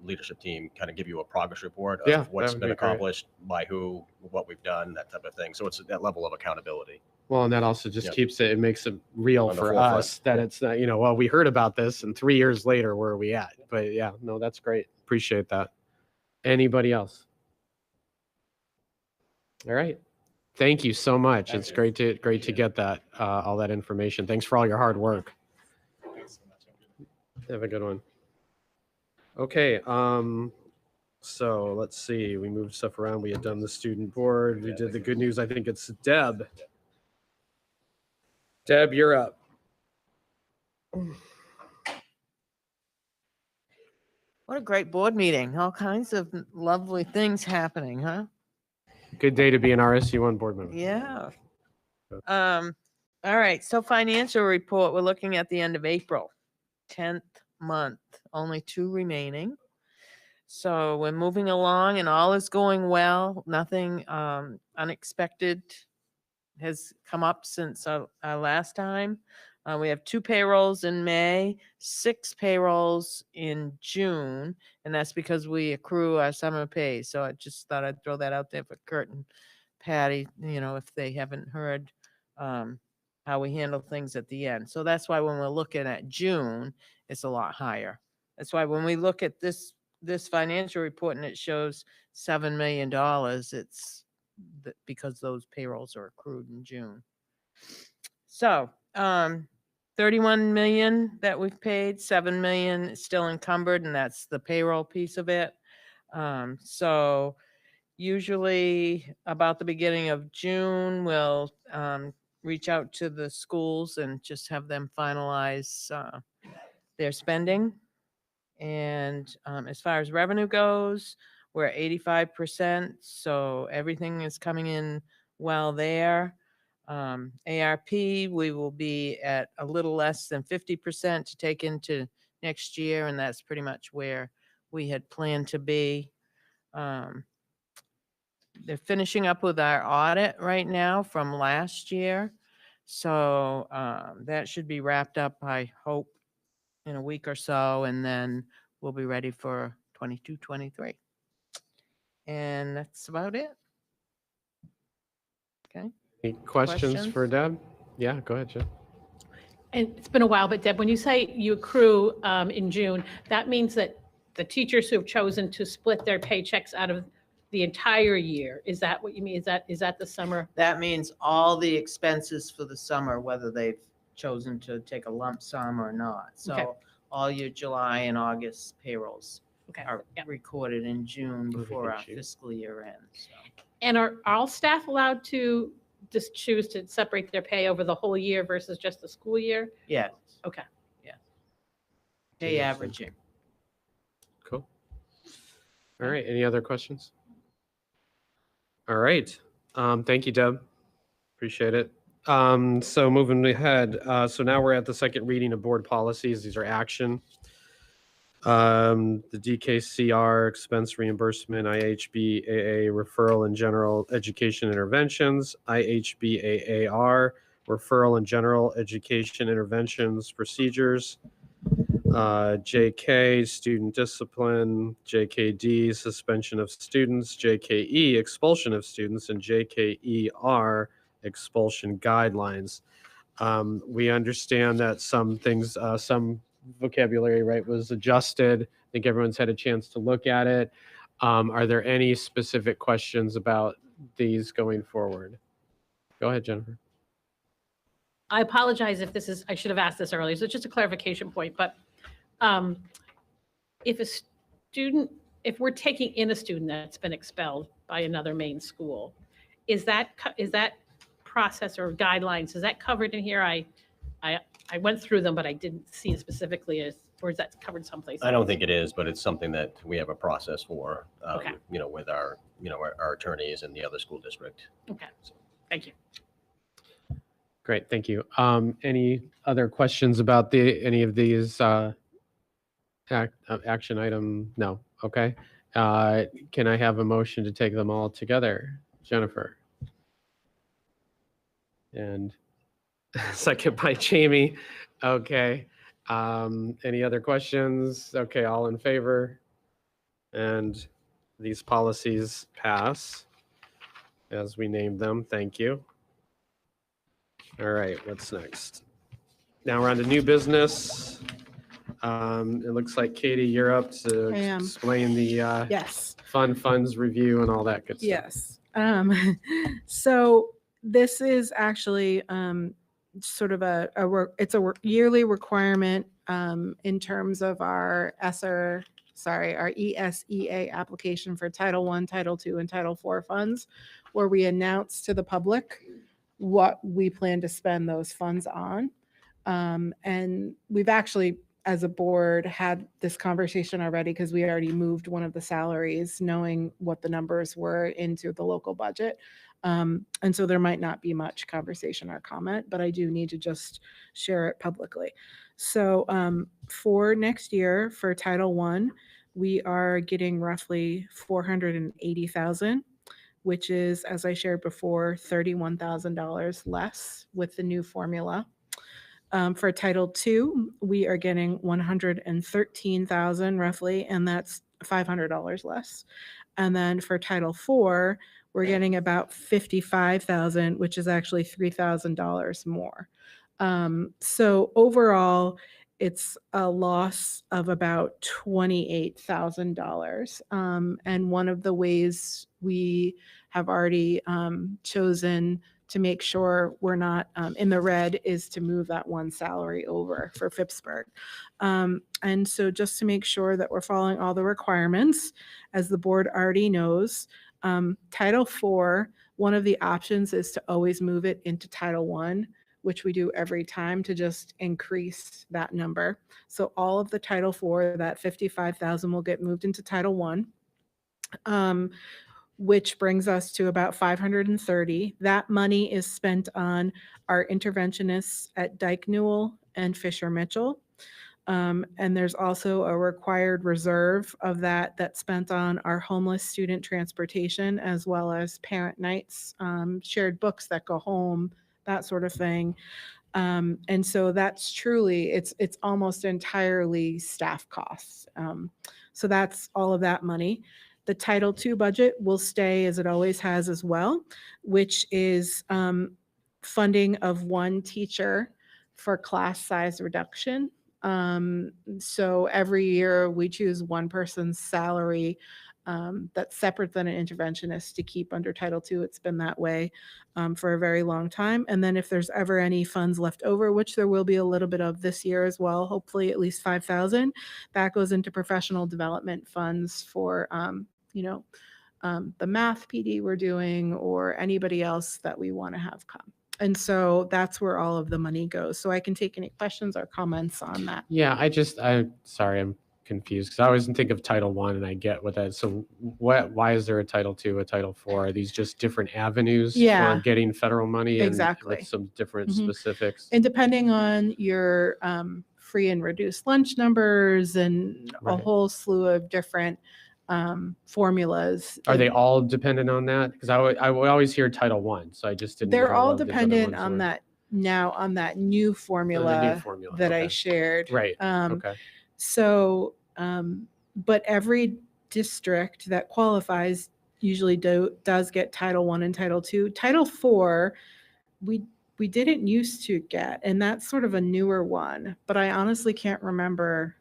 leadership team kind of give you a progress report of what's been accomplished by who, what we've done, that type of thing. So it's that level of accountability. Well, and that also just it makes it real On the for forefront. us that it's not, well, we heard about this and 3 years later, where are we at? But yeah, no, that's great. Appreciate that. Anybody else? All right. Thank you so much. It's great to get that, all that information. Thanks for all your hard work. Have a good one. Okay. So let's see. We moved stuff around. We had done the student board. We did the good news. I think it's Deb. Deb, you're up. What a great board meeting. All kinds of lovely things happening, huh? Good day to be an RSU1 board member. Yeah. All right. So financial report, we're looking at the end of April, 10th month, only 2 remaining. So we're moving along and all is going well. Nothing unexpected has come up since our last time. We have 2 payrolls in May, 6 payrolls in June, and that's because we accrue our summer pay. So I just thought I'd throw that out there for Kurt and Patty, if they haven't heard how we handle things at the end. So that's why when we're looking at June, it's a lot higher. That's why when we look at this financial report and it shows $7 million, it's because those payrolls are accrued in June. So 31 million that we've paid, 7 million is still encumbered, and that's the payroll piece of it. So usually about the beginning of June, we'll reach out to the schools and just have them finalize their spending. And as far as revenue goes, we're at 85%, so everything is coming in well there. ARP, we will be at a little less than 50% to take into next year, and that's pretty much where we had planned to be. They're finishing up with our audit right now from last year. So that should be wrapped up, I hope, in a week or so, and then we'll be ready for 22, 23. And that's about it. Okay. Any questions for Questions? Deb? Yeah, go ahead, Jen. And it's been a while, but Deb, when you say you accrue in June, that means that the teachers who have chosen to split their paychecks out of the entire year, is that what you mean? Is that the summer? That means all the expenses for the summer, whether they've chosen to take a lump sum or not. Okay. So all your July and August payrolls Okay. are Yep. recorded in June before our June. fiscal year ends. So. And are all staff allowed to just choose to separate their pay over the whole year versus just the school year? Yes. Okay. Pay Understood. averaging. Cool. All right. Any other questions? All right. Thank you, Deb. Appreciate it. So moving ahead. So now we're at the second reading of board policies. These are action. The DKCR, expense reimbursement, IHBAA, referral and general education interventions, IHBAAR, referral and general education interventions procedures, JK, student discipline, JKD, suspension of students, JKE, expulsion of students, and JKER, expulsion guidelines. We understand that some things, some vocabulary, right, was adjusted. I think everyone's had a chance to look at it. Are there any specific questions about these going forward? Go ahead, Jennifer. I apologize if this is, I should have asked this earlier, so it's just a clarification point, but if a student, if we're taking in a student that's been expelled by another main school, is that process or guidelines, is that covered in here? I went through them, but I didn't see it specifically as, or is that covered someplace I don't else? think it is, but it's something that we have a process for, Okay. with our, our attorneys and the other school district. Okay, thank you. Great, thank you. Any other questions about any of these action item? No, okay. Can I have a motion to take them all together? Jennifer. And second by Jamie. Okay. Any other questions? Okay, all in favor? And these policies pass as we named them. Thank you. All right, what's next? Now we're on to new business. It looks like Katie, you're up to I am. explain the Yes. funds review and all that good stuff. Yes. So this is actually sort of a yearly requirement in terms of our our ESEA application for Title I, Title II, and Title IV funds, where we announce to the public what we plan to spend those funds on. And we've actually, as a board, had this conversation already because we already moved one of the salaries knowing what the numbers were into the local budget. And so there might not be much conversation or comment, but I do need to just share it publicly. So for next year, for Title I, we are getting roughly $480,000, which is, as I shared before, $31,000 less with the new formula. For Title II, we are getting $113,000 roughly, and that's $500 less. And then for Title IV, we're getting about $55,000, which is actually $3,000 more. So overall, it's a loss of about $28,000. And one of the ways we have already chosen to make sure we're not in the red is to move that one salary over for Phippsburg. And so just to make sure that we're following all the requirements, as the board already knows, Title IV, one of the options is to always move it into Title I, which we do every time to just increase that number. So all of the Title IV, that $55,000 will get moved into Title I. which brings us to about 530. That money is spent on our interventionists at Dyke Newell and Fisher Mitchell. And there's also a required reserve of that that's spent on our homeless student transportation, as well as parent nights, shared books that go home, that sort of thing. And so that's truly, it's almost entirely staff costs. So that's all of that money. The Title II budget will stay as it always has as well, which is funding of one teacher for class size reduction. So every year we choose one person's salary that's separate than an interventionist to keep under Title II. It's been that way for a very long time. And then if there's ever any funds left over, which there will be a little bit of this year as well, hopefully at least 5,000, that goes into professional development funds for, the math PD we're doing or anybody else that we want to have come. And so that's where all of the money goes. So I can take any questions or comments on that. Yeah, sorry, I'm confused because I always think of Title I and I get what that. So why is there a Title II, a Title IV? Are these just different avenues for getting federal money? Exactly. And with some different specifics. And depending on your free and reduced lunch numbers and a whole slew of different formulas. Are they all dependent on that? Because I would always hear Title I, so I just didn't know They're all what these other dependent ones on were. that now on that new formula, that I okay. shared. Right. Okay. So, but every district that qualifies usually does get Title I and Title II. Title IV, we didn't used to get, and that's sort of a newer one, but I honestly can't remember.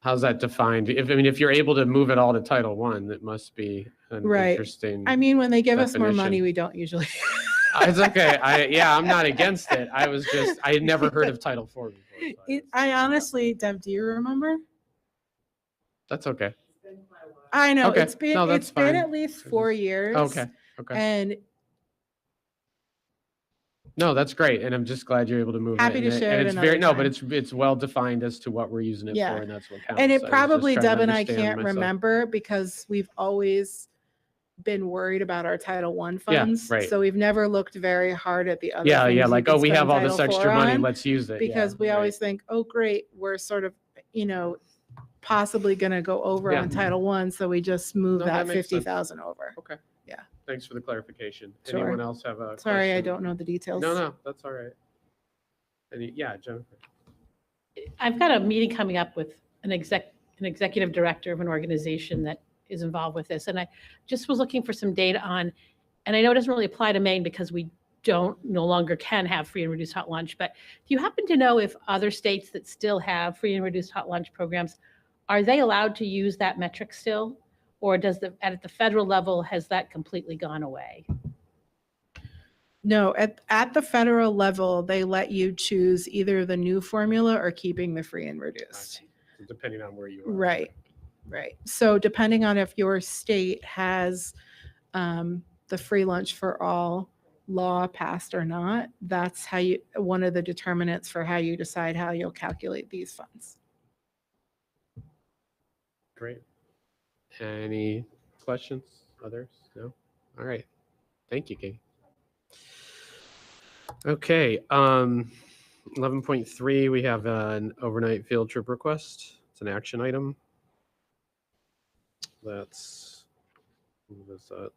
How's that defined? If you're able to move it all to Title I, that must be an interesting. I mean, when they give us more definition. money, we don't usually. It's okay. I'm not against it. I had never heard of Title IV before. I honestly, Deb, do you remember? That's okay. I know Okay. it's been No, that's it's been fine. at least 4 years. Okay. And no, that's great, and I'm just glad you're able to move Happy it. to And share it it's another but time. it's well defined as to what we're using it Yeah. for, and that's what counts. and I it was just probably trying to Deb and I understand can't myself. remember because we've always been worried about our Title I Yeah, funds. right. So we've never looked very hard at the other Yeah, things yeah, we like, could we have spend all this Title extra IV money, on, let's use it. because we always think, oh great, we're sort of, possibly going to go over Yeah. on Title I, so we just move No, that that makes sense. 50,000 over. Okay. Yeah. Thanks for the clarification. Sure. Anyone else have a Sorry, I question? don't know the details. No, that's all right. Yeah, Jennifer. I've got a meeting coming up with an executive director of an organization that is involved with this. And I just was looking for some data on, and I know it doesn't really apply to Maine because we no longer can have free and reduced hot lunch, but do you happen to know if other states that still have free and reduced hot lunch programs, are they allowed to use that metric still? Or at the federal level, has that completely gone away? No, at the federal level, they let you choose either the new formula or keeping the free and reduced. Depending on where you are. Right. So depending on if your state has the free lunch for all law passed or not, that's one of the determinants for how you decide how you'll calculate these funds. Great. Any questions? Others? No? All right. Thank you, Katie. Okay. 11.3, we have an overnight field trip request. It's an action item. What is that?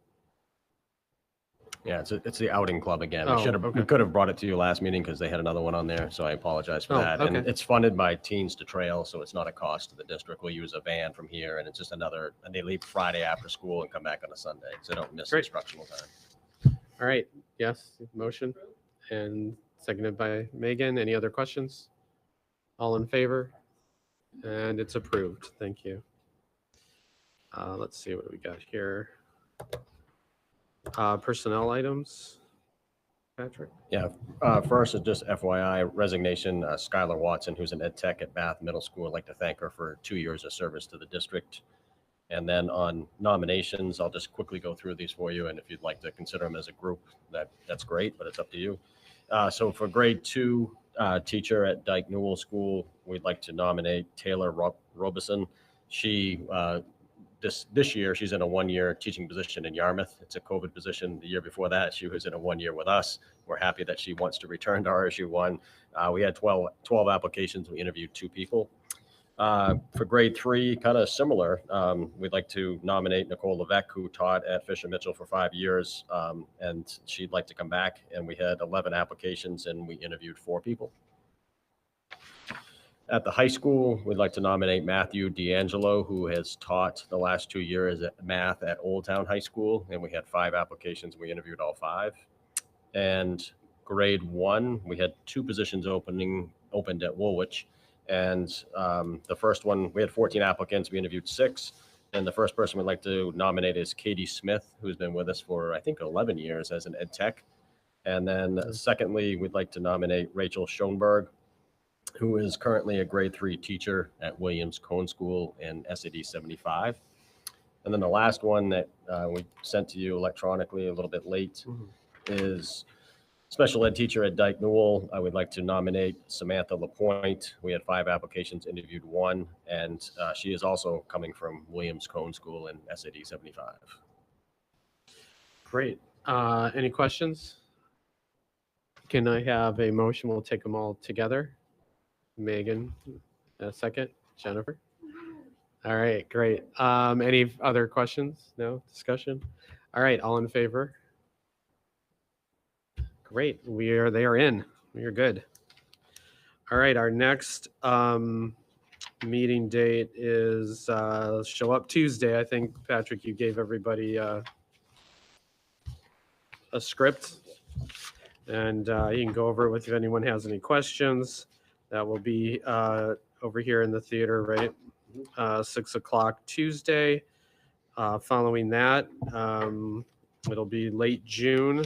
Yeah, it's the outing club again. Oh, We could have brought it to you last meeting because they had another one on there, so I apologize for Oh, that. okay. And it's funded by Teens to Trail, so it's not a cost to the district. We'll use a van from here, and it's just and they leave Friday after school and come back on a Sunday, so they don't miss Great. instructional time. All right. Yes. Motion and seconded by Megan. Any other questions? All in favor? And it's approved. Thank you. Let's see what we got here. Personnel items. Patrick? Yeah, first is just FYI, resignation, Skylar Watson, who's an ed tech at Bath Middle School. I'd like to thank her for 2 years of service to the district. And then on nominations, I'll just quickly go through these for you. And if you'd like to consider them as a group, that's great, but it's up to you. So for grade 2 teacher at Dyke Newell School, we'd like to nominate Taylor Robeson. She this year, she's in a 1-year teaching position in Yarmouth. It's a COVID position. The year before that, she was in a 1 year with us. We're happy that she wants to return to RSU1. We had 12 applications. We interviewed 2 people. For grade 3, kind of similar, we'd like to nominate Nicole Levesque, who taught at Fisher Mitchell for 5 years, and she'd like to come back. And we had 11 applications, and we interviewed 4 people. At the high school, we'd like to nominate Matthew D'Angelo, who has taught the last 2 years at math at Old Town High School, and we had 5 applications. We interviewed all 5. And grade 1, we had 2 positions opened at Woolwich. And the first one, we had 14 applicants. We interviewed 6. And the first person we'd like to nominate is Katie Smith, who's been with us for, I think, 11 years as an ed tech. And then secondly, we'd like to nominate Rachel Schoenberg, who is currently a grade 3 teacher at Williams Cone School in SAD 75. And then the last one that we sent to you electronically a little bit late is special ed teacher at Dyke Newell. I would like to nominate Samantha LaPointe. We had 5 applications, interviewed 1, and she is also coming from Williams Cone School in SAD 75. Great. Any questions? Can I have a motion? We'll take them all together. Megan, a second. Jennifer. All right, great. Any other questions? No discussion? All right, all in favor? Great, they are in. We are good. All right, our next meeting date is show up Tuesday. I think, Patrick, you gave everybody a script, and you can go over it with if anyone has any questions. That will be over here in the theater, right? 6 o'clock Tuesday. Following that, it'll be late June.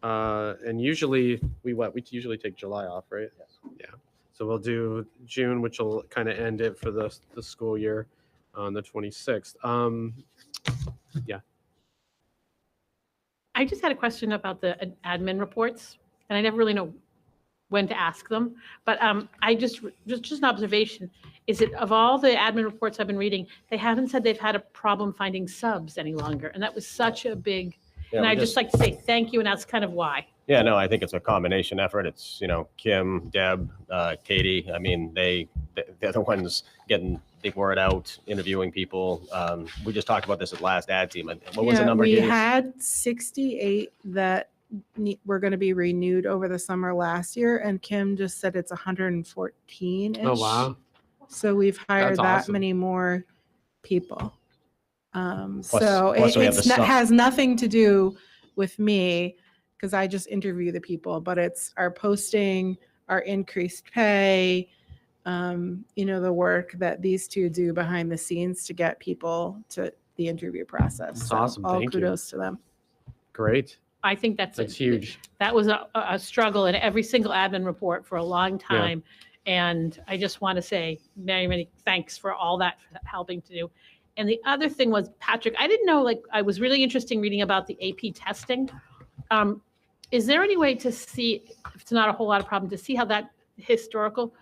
And usually we usually take July off, right? Yes. Yeah. So we'll do June, which will kind of end it for the school year on the 26th. Yeah. I just had a question about the admin reports, and I never really know when to ask them. But I just an observation is that of all the admin reports I've been reading, they haven't said they've had a problem finding subs any longer. And that was such a big, Yeah, and we I'd just like to say thank you. And that's kind of why. Yeah, no, I think it's a combination effort. It's, Kim, Deb, Katie. I mean, they're the ones getting the word out, interviewing people. We just talked about this at last ad team. What was the number? We Katie? had 68 that were going to be renewed over the summer last year, and Kim just said it's 114-ish. Oh, wow. So we've hired That's that awesome. many more people. Plus So we have the has nothing to do with me, because I just interview the people, but it's our posting, our increased pay, the work that these 2 do behind the scenes to get people to the interview process. That's So awesome. all Thank you. kudos to them. Great. I think that's huge. That was a struggle in every single admin report for a long time. And I just want to say many, many thanks for all that helping to do. And the other thing was, Patrick, I didn't know, I was really interested in reading about the AP testing. Is there any way to see, if it's not a whole lot of problem, to see how that historical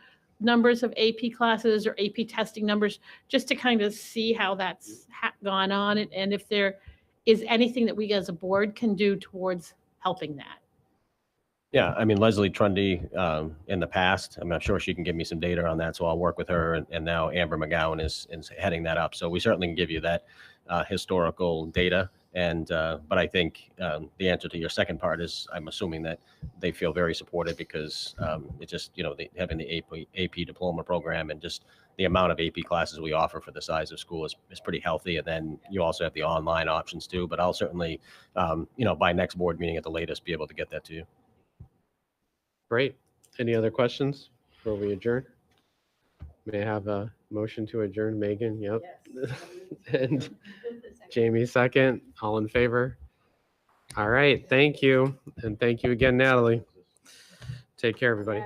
numbers of AP classes or AP testing numbers, just to kind of see how that's gone on, and if there is anything that we as a board can do towards helping that? Yeah, I mean, Leslie Trundy, in the past, I'm not sure she can give me some data on that, so I'll work with her. And now Amber McGowan is heading that up. So we certainly can give you that historical data. And but I think the answer to your second part is I'm assuming that they feel very supported because it's just, having the AP diploma program and just the amount of AP classes we offer for the size of school is pretty healthy. And then you also have the online options too. But I'll certainly, by next board meeting at the latest, be able to get that to you. Great. Any other questions before we adjourn? May I have a motion to adjourn? Megan, yep. Yes. And Jamie, second. All in favor? All right. Thank you. And thank you again, Natalie. Take care, everybody.